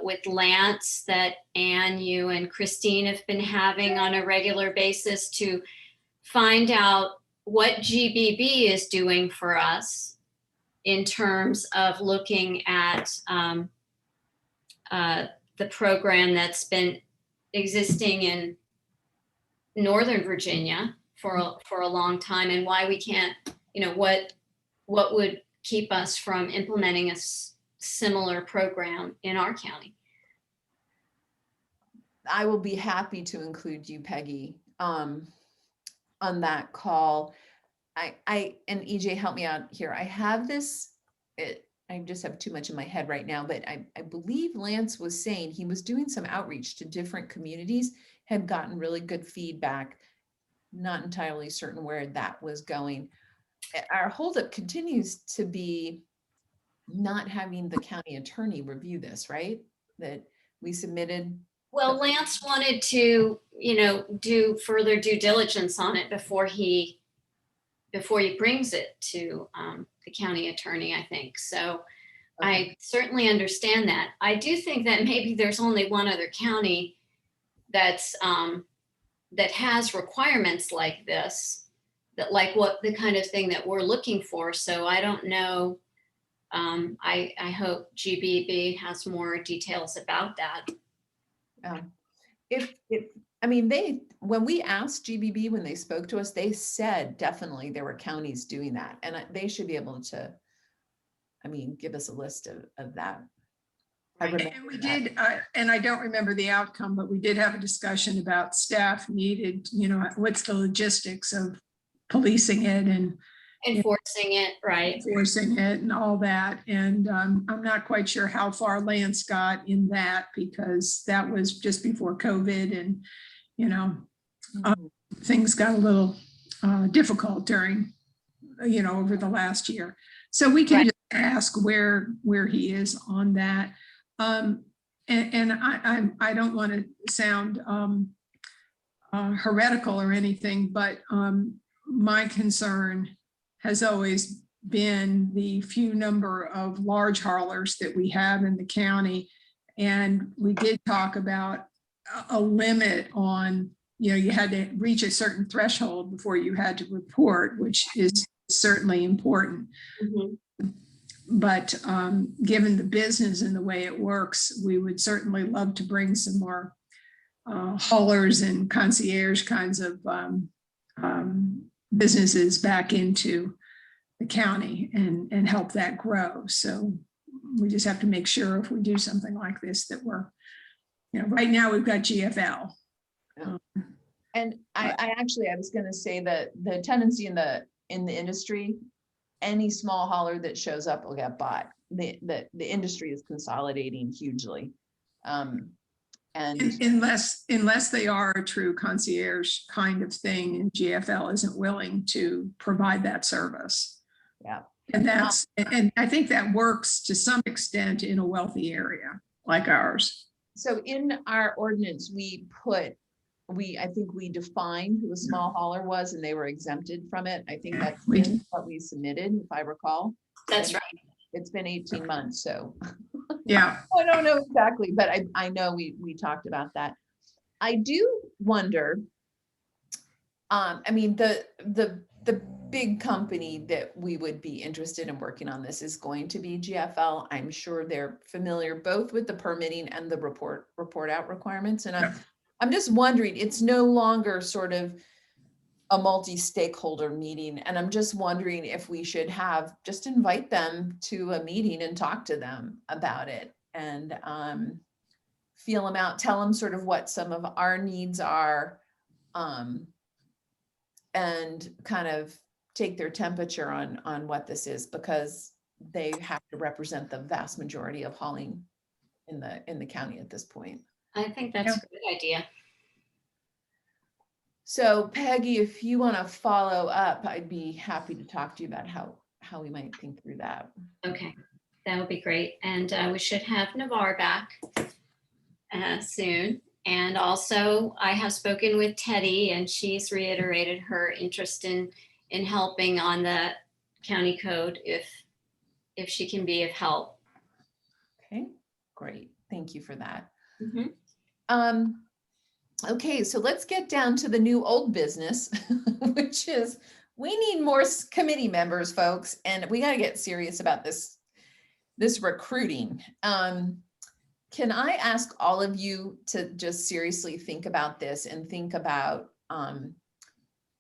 with Lance that Anne, you, and Christine have been having on a regular basis to find out what GBB is doing for us in terms of looking at the program that's been existing in Northern Virginia for a long time, and why we can't, what would keep us from implementing a similar program in our county. I will be happy to include you, Peggy, on that call. And EJ, help me out here. I have this, I just have too much in my head right now, but I believe Lance was saying he was doing some outreach to different communities, had gotten really good feedback. Not entirely certain where that was going. Our holdup continues to be not having the county attorney review this, right? That we submitted. Well, Lance wanted to, do further due diligence on it before he brings it to the county attorney, I think. So I certainly understand that. I do think that maybe there's only one other county that's that has requirements like this, that like what the kind of thing that we're looking for. So I don't know. I hope GBB has more details about that. I mean, when we asked GBB, when they spoke to us, they said definitely there were counties doing that, and they should be able to, I mean, give us a list of that. And we did, and I don't remember the outcome, but we did have a discussion about staff needed, what's the logistics of policing it and enforcing it, right? Enforcing it and all that. And I'm not quite sure how far Lance got in that, because that was just before COVID, and, things got a little difficult during, over the last year. So we can just ask where he is on that. And I don't want to sound heretical or anything, but my concern has always been the few number of large haulers that we have in the county. And we did talk about a limit on, you had to reach a certain threshold before you had to report, which is certainly important. Mm-hmm. But given the business and the way it works, we would certainly love to bring some more haulers and concierge kinds of businesses back into the county and help that grow. So we just have to make sure if we do something like this that we're, right now we've got GFL. And I was going to say that the tendency in the industry, any small hauler that shows up will get bought. The industry is consolidating hugely. And unless they are a true concierge kind of thing, and GFL isn't willing to provide that service. Yeah. And I think that works to some extent in a wealthy area like ours. So in our ordinance, I think we defined who a small hauler was, and they were exempted from it. I think that's what we submitted, if I recall. That's right. It's been 18 months, so yeah. I don't know exactly, but I know we talked about that. I do wonder, I mean, the big company that we would be interested in working on this is going to be GFL. I'm sure they're familiar both with the permitting and the report out requirements. And I'm just wondering, it's no longer sort of a multi-stakeholder meeting. And I'm just wondering if we should just invite them to a meeting and talk to them about it and feel them out, tell them sort of what some of our needs are, and kind of take their temperature on what this is, because they have to represent the vast majority of hauling in the county at this point. I think that's a good idea. So Peggy, if you want to follow up, I'd be happy to talk to you about how we might think through that. Okay, that would be great. And we should have Navarre back soon. And also I have spoken with Teddy, and she's reiterated her interest in helping on the county code if she can be of help. Okay, great. Thank you for that. Mm-hmm. Okay, so let's get down to the new old business, which is we need more committee members, folks, and we got to get serious about this recruiting. Can I ask all of you to just seriously think about this and think about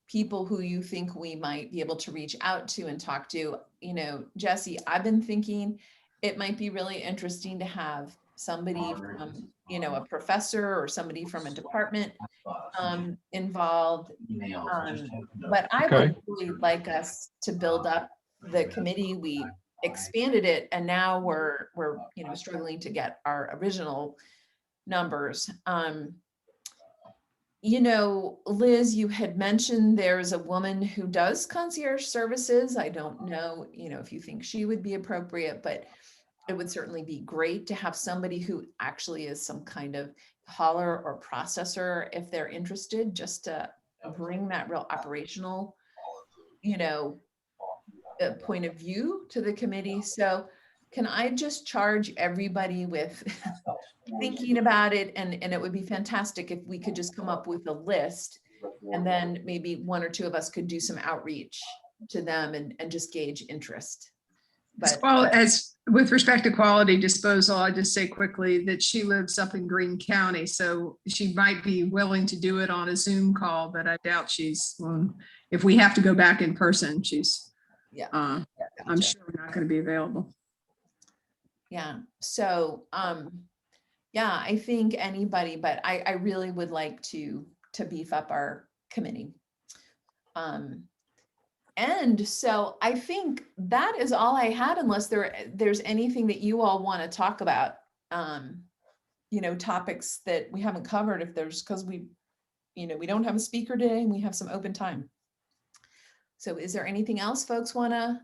people who you think we might be able to reach out to and talk to? Jesse, I've been thinking it might be really interesting to have somebody from, you know, a professor or somebody from a department involved. But I Okay. would really like us to build up the committee. We expanded it and now we're, you know, struggling to get our original numbers. You know, Liz, you had mentioned there's a woman who does concierge services. I don't know, you know, if you think she would be appropriate, but it would certainly be great to have somebody who actually is some kind of hauler or processor if they're interested, just to bring that real operational, you know, point of view to the committee. So can I just charge everybody with thinking about it? And it would be fantastic if we could just come up with a list and then maybe one or two of us could do some outreach to them and just gauge interest. As But well as with respect to quality disposal, I just say quickly that she lives up in Greene County, so she might be willing to do it on a Zoom call, but I doubt she's, if we have to go back in person, she's, yeah, I'm gotcha. sure we're not going to be available. Yeah. So, yeah, I think anybody, but I really would like to beef up our committee. And so I think that is all I had, unless there's anything that you all want to talk about. You know, topics that we haven't covered, if there's, because we, you know, we don't have a speaker today and we have some open time. So is there anything else folks want to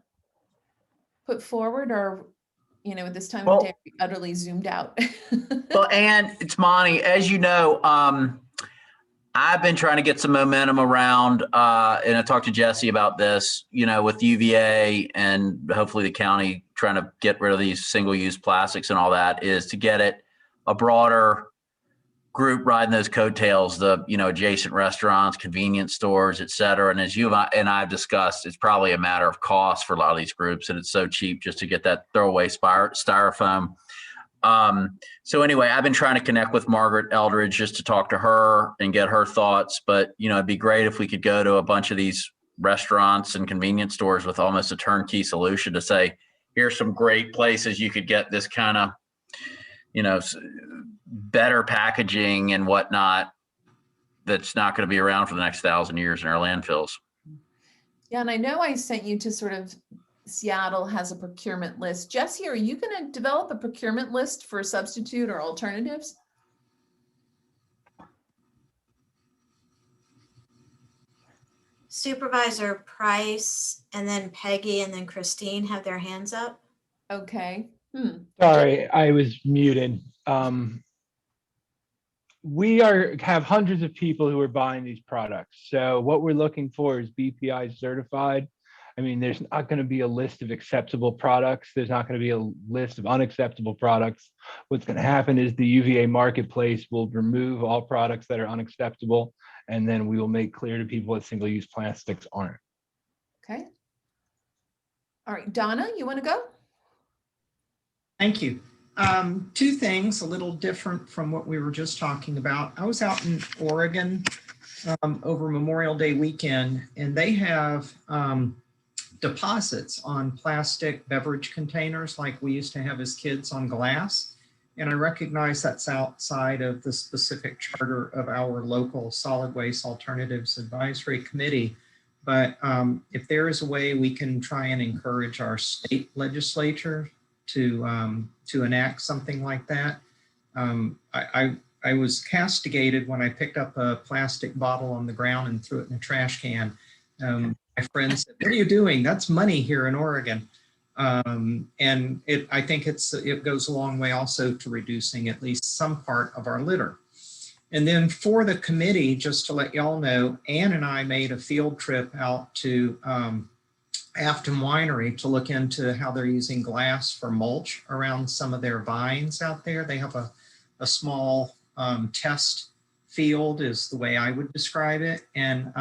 put forward, or, you know, at this time of day, utterly zoomed out? Well, and it's Monty, as you know, I've been trying to get some momentum around, and I talked to Jesse about this, you know, with UVA and hopefully the county trying to get rid of these single-use plastics and all that, is to get it a broader group riding those coattails, the, you know, adjacent restaurants, convenience stores, et cetera. And as you and I've discussed, it's probably a matter of cost for a lot of these groups, and it's so cheap just to get that throwaway styrofoam. So anyway, I've been trying to connect with Margaret Eldridge just to talk to her and get her thoughts. But, you know, it'd be great if we could go to a bunch of these restaurants and convenience stores with almost a turnkey solution to say, here's some great places you could get this kind of, you know, better packaging and whatnot that's not going to be around for the next 1,000 years in our landfills. Yeah, and I know I sent you to sort of, Seattle has a procurement list. Jesse, are you going to develop a procurement list for substitute or alternatives? Supervisor Price and then Peggy and then Christine have their hands up. Okay. Sorry, I was muted. We have hundreds of people who are buying these products. So what we're looking for is BPI certified. I mean, there's not going to be a list of acceptable products. There's not going to be a list of unacceptable products. What's going to happen is the UVA marketplace will remove all products that are unacceptable, and then we will make clear to people what single-use plastics aren't. Okay. All right, Donna, you want to go? Thank you. Two things a little different from what we were just talking about. I was out in Oregon over Memorial Day weekend, and they have deposits on plastic beverage containers like we used to have as kids on glass. And I recognize that's outside of the specific charter of our local solid waste alternatives advisory committee. But if there is a way we can try and encourage our state legislature to enact something like that. I was castigated when I picked up a plastic bottle on the ground and threw it in a trash can. My friend said, "What are you doing? That's money here in Oregon." And I think it goes a long way also to reducing at least some part of our litter. And then for the committee, just to let y'all know, Ann and I made a field trip out to Afton Winery to look into how they're using glass for mulch around some of their vines out there. They have a small test field is the way I would describe it. And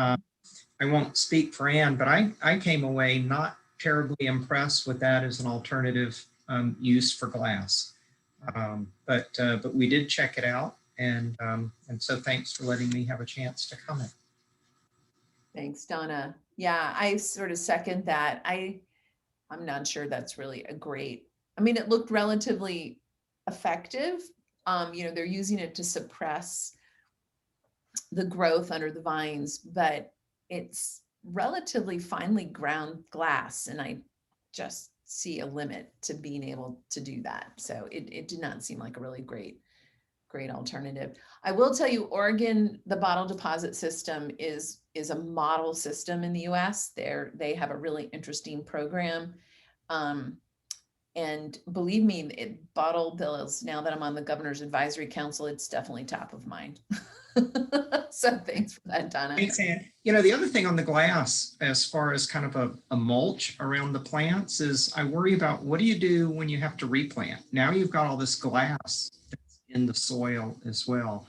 I won't speak for Ann, but I came away not terribly impressed with that as an alternative use for glass. But we did check it out. And so thanks for letting me have a chance to comment. Thanks, Donna. Yeah, I sort of second that. I'm not sure that's really a great, I mean, it looked relatively effective. They're using it to suppress the growth under the vines, but it's relatively finely ground glass, and I just see a limit to being able to do that. So it did not seem like a really great alternative. I will tell you, Oregon, the bottle deposit system is a model system in the US. They have a really interesting program. And believe me, bottle bills, now that I'm on the Governor's Advisory Council, it's definitely top of mind. So thanks for that, Donna. Thanks, Ann. The other thing on the glass, as far as kind of a mulch around the plants, is I worry about what do you do when you have to replant? Now you've got all this glass that's in the soil as well.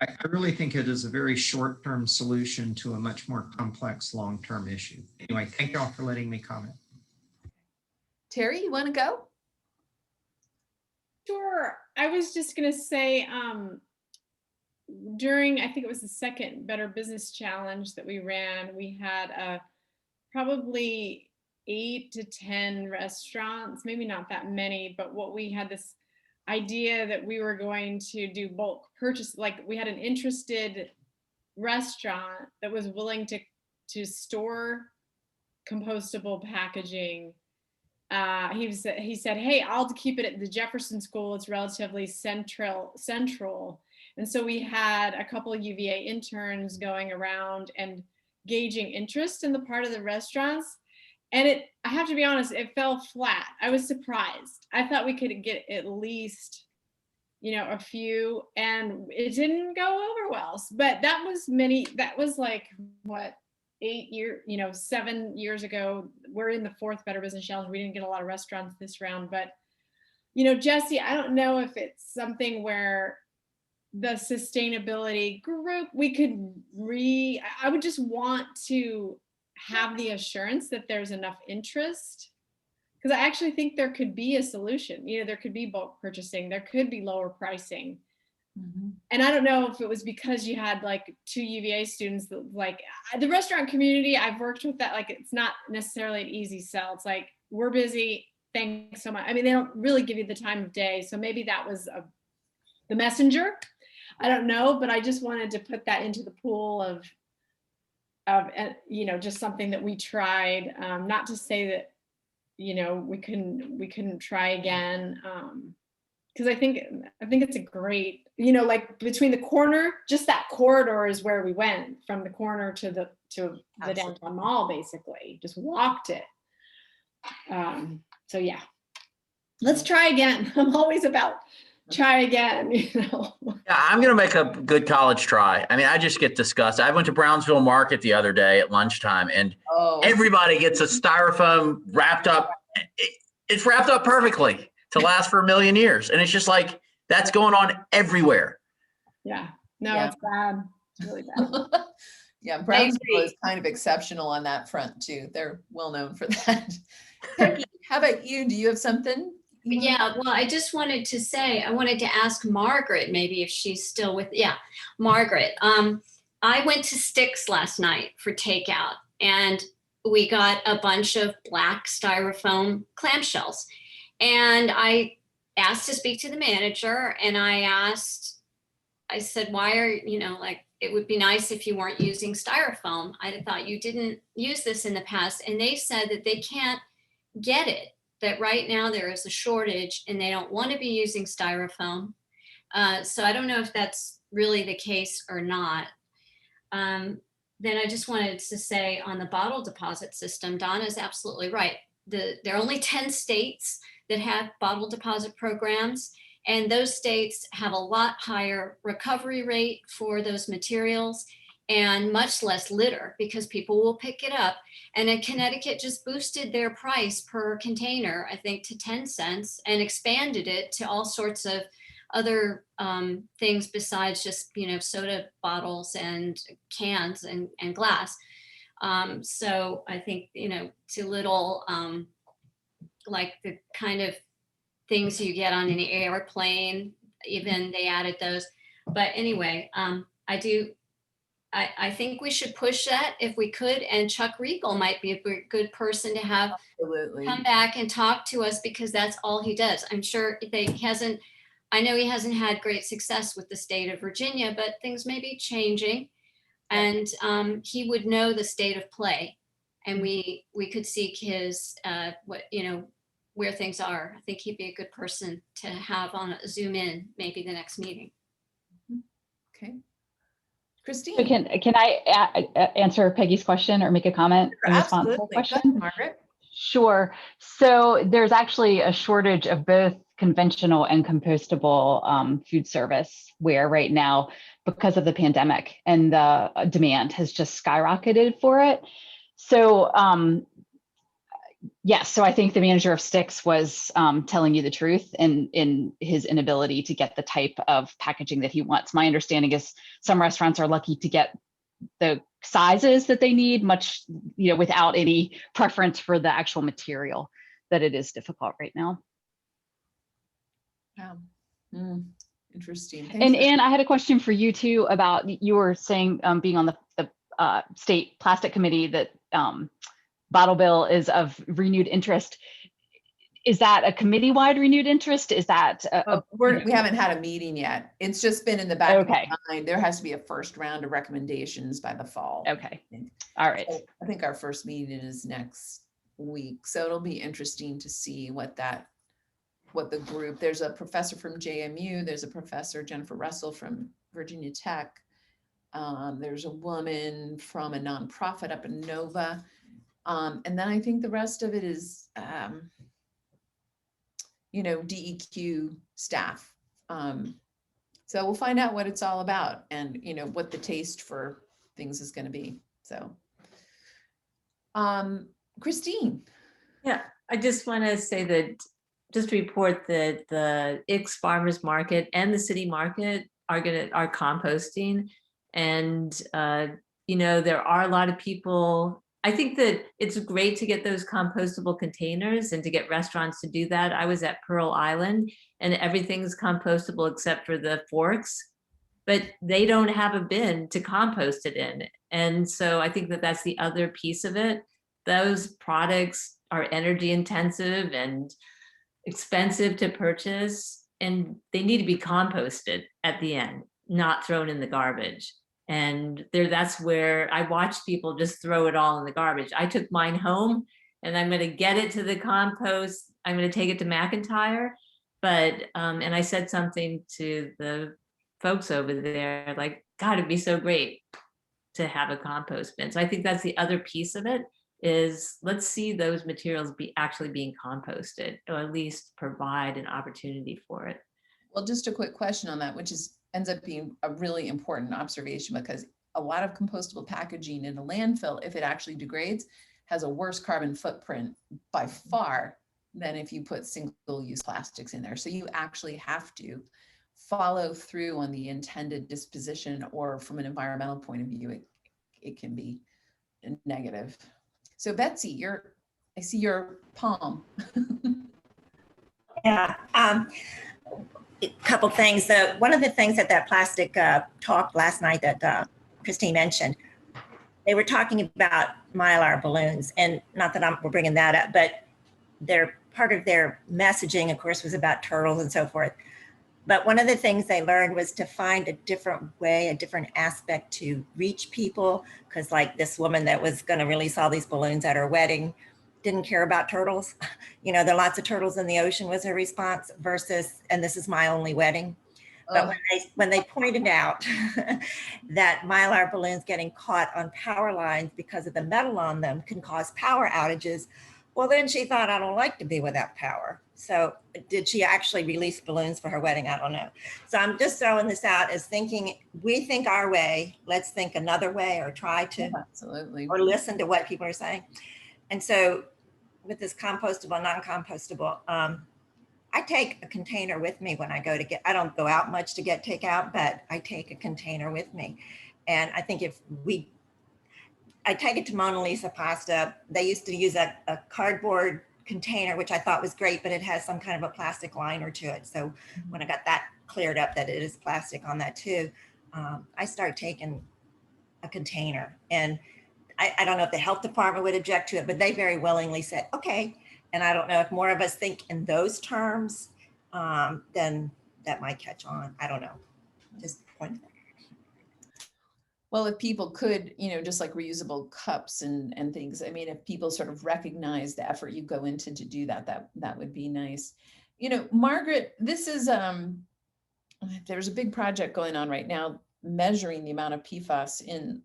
I really think it is a very short-term solution to a much more complex long-term issue. Anyway, thank you all for letting me comment. Terry, you want to go? Sure. I was just going to say, during, I think it was the second Better Business Challenge that we ran, we had probably 8 to 10 restaurants, maybe not that many, but what we had this idea that we were going to do bulk purchase. Like, we had an interested restaurant that was willing to store compostable packaging. He said, hey, I'll keep it at the Jefferson School. It's relatively central. And so we had a couple of UVA interns going around and gauging interest in the part of the restaurants. And I have to be honest, it fell flat. I was surprised. I thought we could get at least, a few, and it didn't go over well. But that was like, what, 7 years ago. We're in the 4th Better Business Challenge. We didn't get a lot of restaurants this round, but Jesse, I don't know if it's something where the sustainability group, I would just want to have the assurance that there's enough interest, because I actually think there could be a solution. There could be bulk purchasing, there could be lower pricing. Mm-hmm. And I don't know if it was because you had like 2 UVA students that, like, the restaurant community, I've worked with that, like, it's not necessarily an easy sell. It's like, we're busy, thanks so much. I mean, they don't really give you the time of day. So maybe that was the messenger. I don't know, but I just wanted to put that into the pool of just something that we tried. Not to say that, we couldn't try again. Because I think it's a great, like, between the corner, just that corridor is where we went, from the corner to the downtown mall, basically, just walked it. So yeah, let's try again. I'm always about try again. Yeah, I'm going to make a good college try. I mean, I just get disgusted. I went to Brownsville Market the other day at lunchtime, and everybody gets a styrofoam wrapped up. It's wrapped up perfectly to last for 1,000,000 years. And it's just like, that's going on everywhere. Yeah, no, it's bad. It's really bad. Yeah, Brownsville is kind of exceptional on that front too. They're well known for that. Peggy, how about you? Do you have something? Yeah, well, I just wanted to say, I wanted to ask Margaret, maybe if she's still with, Margaret. I went to Sticks last night for takeout, and we got a bunch of black styrofoam clamshells. And I asked to speak to the manager, and I said, why are, it would be nice if you weren't using styrofoam. I thought you didn't use this in the past. And they said that they can't get it, that right now there is a shortage and they don't want to be using styrofoam. So I don't know if that's really the case or not. Then I just wanted to say, on the bottle deposit system, Donna's absolutely right. There are only 10 states that have bottle deposit programs, and those states have a lot higher recovery rate for those materials and much less litter, because people will pick it up. And in Connecticut just boosted their price per container, I think, to 10 cents, and expanded it to all sorts of other things besides just, soda bottles and cans and glass. So I think, to little, like the kind of things you get on any airplane, even they added those. But anyway, I think we should push that if we could, and Chuck Riegel might be a good person to have come back and talk to us, because that's all he does. I'm sure he hasn't I know he hasn't had great success with the state of Virginia, but things may be changing. And he would know the state of play, and we could seek his where things are. I think he'd be a good person to have on a Zoom in maybe the next meeting. Okay. So Christine. can I answer Peggy's question or make a comment in response to the Absolutely. Go question? ahead, Margaret. Sure. So there's actually a shortage of both conventional and compostable food service where right now, because of the pandemic, and the demand has just skyrocketed for it. So yes, so I think the manager of Sticks was telling you the truth in his inability to get the type of packaging that he wants. My understanding is some restaurants are lucky to get the sizes that they need, much, without any preference for the actual material, that it is difficult right now. Wow. Interesting. Thanks And for- Anne, I had a question for you too about, you were saying being on the state plastic committee that bottle bill is of renewed interest. Is that a committee-wide renewed interest? Is that we haven't had a meeting yet. It's just been in the back Okay. of my mind. There has to be a first round of recommendations by the fall. Okay. All right. So I think our first meeting is next week. So it'll be interesting to see what the group, there's a professor from JMU, there's a professor, Jennifer Russell from Virginia Tech. There's a woman from a nonprofit up in Nova. And then I think the rest of it is, DEQ staff. So we'll find out what it's all about and, what the taste for things is going to be. So, Christine. Yeah, I just want to say that, just report that the Ix Farmers Market and the city market are composting. And, there are a lot of people. I think that it's great to get those compostable containers and to get restaurants to do that. I was at Pearl Island and everything's compostable except for the forks, but they don't have a bin to compost it in. And so I think that that's the other piece of it. Those products are energy intensive and expensive to purchase, and they need to be composted at the end, not thrown in the garbage. And that's where I watched people just throw it all in the garbage. I took mine home and I'm going to get it to the compost. I'm going to take it to McIntyre. But, and I said something to the folks over there, like, God, it'd be so great to have a compost bin. So I think that's the other piece of it, is let's see those materials actually being composted, or at least provide an opportunity for it. Well, just a quick question on that, which ends up being a really important observation, because a lot of compostable packaging in a landfill, if it actually degrades, has a worse carbon footprint by far than if you put single-use plastics in there. So you actually have to follow through on the intended disposition, or from an environmental point of view, it can be negative. So Betsy, I see your palm. Yeah, a couple things. One of the things at that plastic talk last night that Christine mentioned, they were talking about Mylar balloons, and not that we're bringing that up, but part of their messaging, of course, was about turtles and so forth. But one of the things they learned was to find a different way, a different aspect to reach people. Because like this woman that was going to release all these balloons at her wedding didn't care about turtles. There are lots of turtles in the ocean was her response, versus, and this is my only wedding. But when they pointed out that Mylar balloons getting caught on power lines because of the metal on them can cause power outages, well, then she thought, I don't like to be without power. So did she actually release balloons for her wedding? I don't know. So I'm just throwing this out as thinking, we think our way, let's think another way, or try to, absolutely, or listen to what people are saying. And so with this compostable, non-compostable, I take a container with me when I go to I don't go out much to get takeout, but I take a container with me. And I think I take it to Mona Lisa Pasta. They used to use a cardboard container, which I thought was great, but it has some kind of a plastic liner to it. So when I got that cleared up, that it is plastic on that too, I started taking a container. And I don't know if the health department would object to it, but they very willingly said, okay. And I don't know if more of us think in those terms, then that might catch on. I don't know. Just point. Well, if people could, just like reusable cups and things, I mean, if people sort of recognize the effort you go into to do that, that would be nice. Margaret, this is, there's a big project going on right now measuring the amount of PFAS in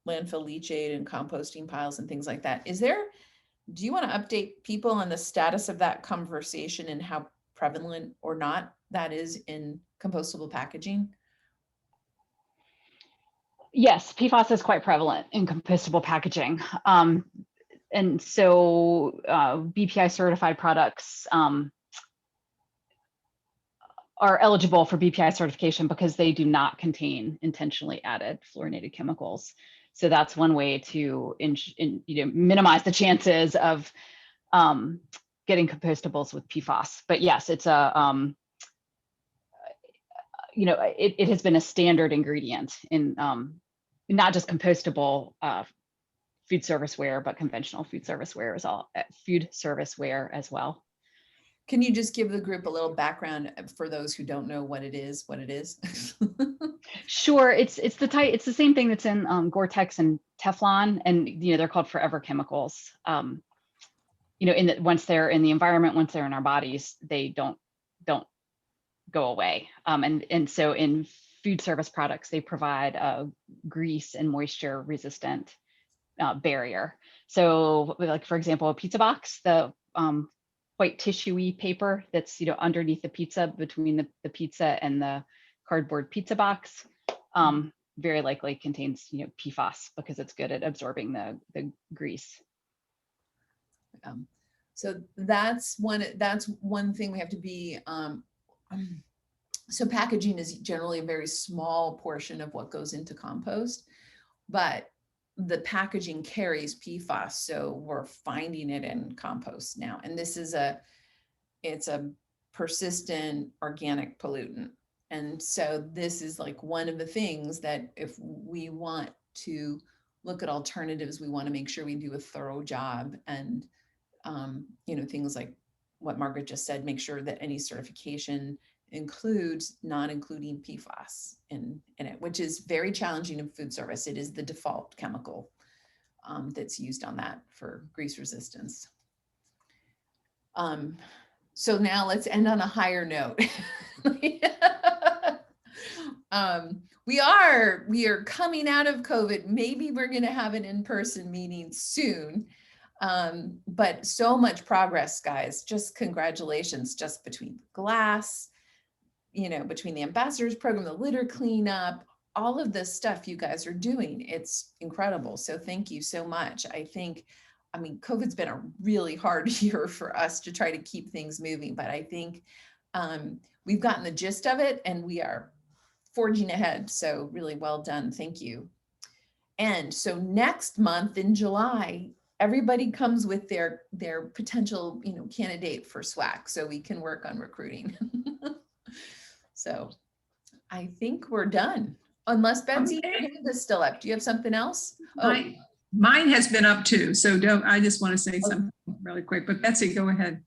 landfill leachate and composting piles and things like that. Do you want to update people on the status of that conversation and how prevalent or not that is in compostable packaging? Yes, PFAS is quite prevalent in compostable packaging. And so BPI certified products are eligible for BPI certification because they do not contain intentionally added fluorinated chemicals. So that's one way to minimize the chances of getting compostables with PFAS. But yes, it's it has been a standard ingredient in not just compostable food serviceware, but conventional food serviceware as well. Can you just give the group a little background for those who don't know what it is? Sure, it's the same thing that's in Gore-Tex and Teflon, and they're called forever chemicals. Once they're in the environment, once they're in our bodies, they don't go away. And so in food service products, they provide a grease and moisture resistant barrier. So like, for example, a pizza box, the white tissuey paper that's underneath the pizza, between the pizza and the cardboard pizza box, very likely contains PFAS because it's good at absorbing the grease. So that's one thing we have to be. So packaging is generally a very small portion of what goes into compost, but the packaging carries PFAS, so we're finding it in compost now. And this is it's a persistent organic pollutant. And so this is like one of the things that if we want to look at alternatives, we want to make sure we do a thorough job. And, things like what Margaret just said, make sure that any certification includes not including PFAS in it, which is very challenging in food service. It is the default chemical that's used on that for grease resistance. So now let's end on a higher note. We are coming out of COVID. Maybe we're going to have an in-person meeting soon. But so much progress, guys. Just congratulations, just between glass, between the ambassadors program, the litter cleanup, all of this stuff you guys are doing. It's incredible. So thank you so much. COVID's been a really hard year for us to try to keep things moving, but I think we've gotten the gist of it and we are forging ahead. So really well done. Thank you. And so next month in July, everybody comes with their potential, candidate for SWAC, so we can work on recruiting. So I think we're done. Unless Betsy, your hand is still up. Do you have something else? Oh, Mine has been up too. So I just want to say something really quick, but Betsy, go ahead.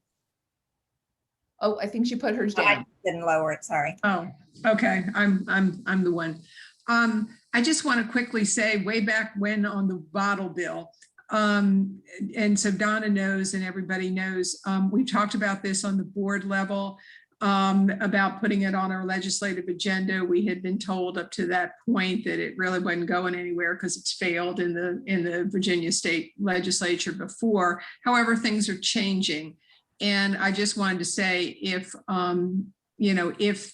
Oh, I think she put hers down. I didn't lower it, sorry. Oh, okay. I'm the one. I just want to quickly say way back when on the bottle bill, and so Donna knows and everybody knows, we talked about this on the board level, about putting it on our legislative agenda. We had been told up to that point that it really wasn't going anywhere because it's failed in the Virginia state legislature before. However, things are changing. And I just wanted to say if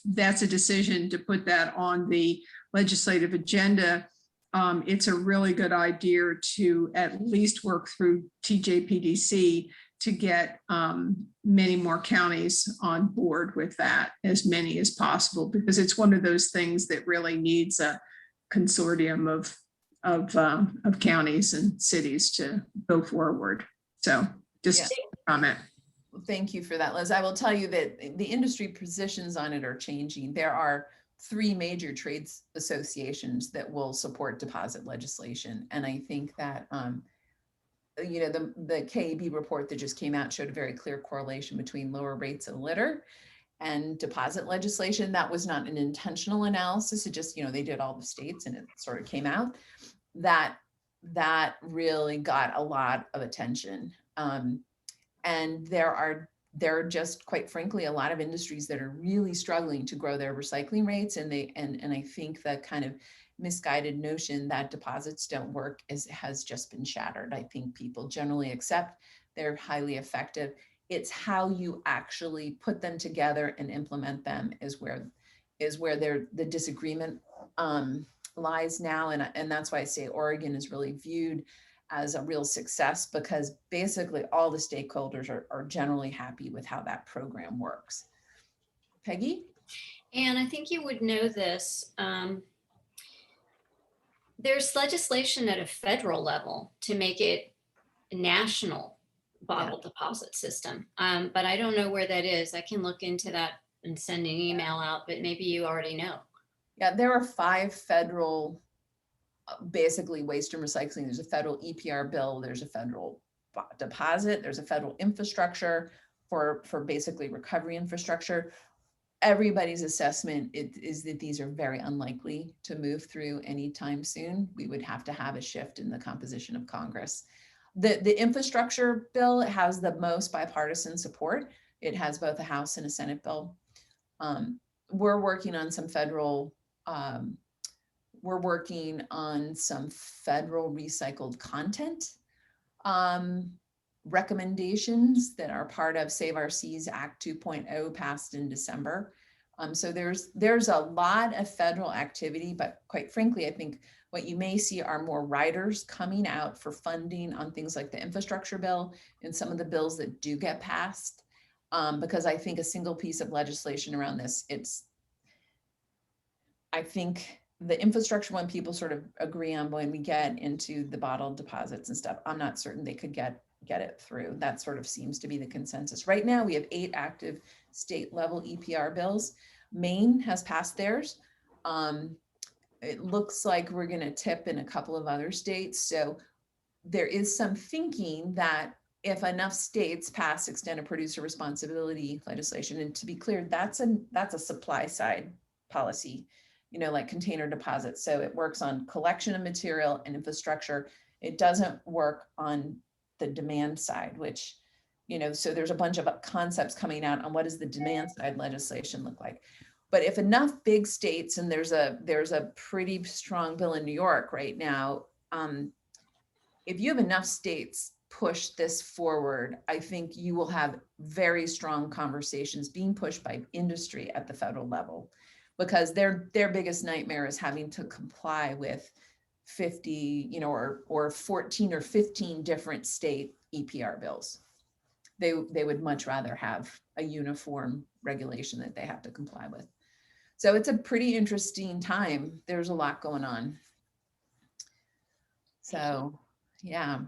that's a decision to put that on the legislative agenda, it's a really good idea to at least work through TJPDC to get many more counties on board with that, as many as possible, because it's one of those things that really needs a consortium of counties and cities to go forward. So just a comment. Well, thank you for that, Liz. I will tell you that the industry positions on it are changing. There are 3 major trades associations that will support deposit legislation. And I think that, the KAB report that just came out showed a very clear correlation between lower rates of litter and deposit legislation. That was not an intentional analysis. It just, they did all the states and it sort of came out. That really got a lot of attention. And there are just, quite frankly, a lot of industries that are really struggling to grow their recycling rates. And I think the kind of misguided notion that deposits don't work has just been shattered. I think people generally accept they're highly effective. It's how you actually put them together and implement them is where the disagreement lies now. And that's why I say Oregon is really viewed as a real success, because basically all the stakeholders are generally happy with how that program works. Peggy? And I think you would know this. There's legislation at a federal level to make it a national bottle deposit system. But I don't know where that is. I can look into that and send an email out, but maybe you already know. Yeah, there are 5 federal, basically waste and recycling. There's a federal EPR bill, there's a federal deposit, there's a federal infrastructure for basically recovery infrastructure. Everybody's assessment is that these are very unlikely to move through anytime soon. We would have to have a shift in the composition of Congress. The infrastructure bill has the most bipartisan support. It has both a House and a Senate bill. We're working on some federal recycled content recommendations that are part of Save Our Seas Act 2.0 passed in December. So there's a lot of federal activity, but quite frankly, I think what you may see are more riders coming out for funding on things like the infrastructure bill and some of the bills that do get passed. Because I think a single piece of legislation around this, I think the infrastructure one people sort of agree on. When we get into the bottled deposits and stuff, I'm not certain they could get it through. That sort of seems to be the consensus. Right now, we have 8 active state level EPR bills. Maine has passed theirs. It looks like we're going to tip in a couple of other states. So there is some thinking that if enough states pass extended producer responsibility legislation, and to be clear, that's a supply side policy, like container deposits. So it works on collection of material and infrastructure. It doesn't work on the demand side, which, so there's a bunch of concepts coming out on what does the demand side legislation look like. But if enough big states, and there's a pretty strong bill in New York right now, if you have enough states push this forward, I think you will have very strong conversations being pushed by industry at the federal level, because their biggest nightmare is having to comply with 50, or 14 or 15 different state EPR bills. They would much rather have a uniform regulation that they have to comply with. So it's a pretty interesting time. There's a lot going on. So, yeah.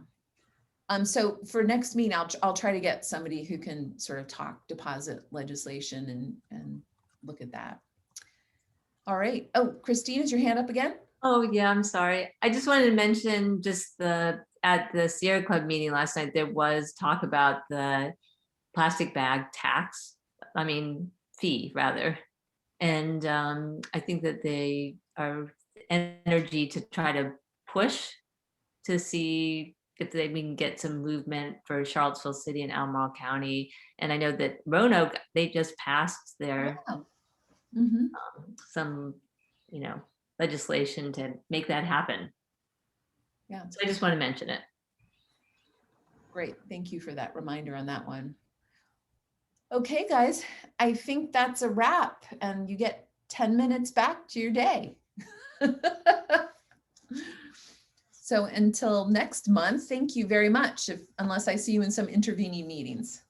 So for next meeting, I'll try to get somebody who can sort of talk deposit legislation and look at that. All right. Oh, Christine, is your hand up again? Oh yeah, I'm sorry. I just wanted to mention at the Sierra Club meeting last night, there was talk about the plastic bag fee rather. And I think that they are energy to try to push to see if we can get some movement for Charlottesville City and Albemarle County. And I know that Roanoke, they just passed their some, legislation to make that happen. Yeah. So I just want to mention it. Great. Thank you for that reminder on that one. Okay, guys, I think that's a wrap, and you get 10 minutes back to your day. So until next month, thank you very much, unless I see you in some intervening meetings.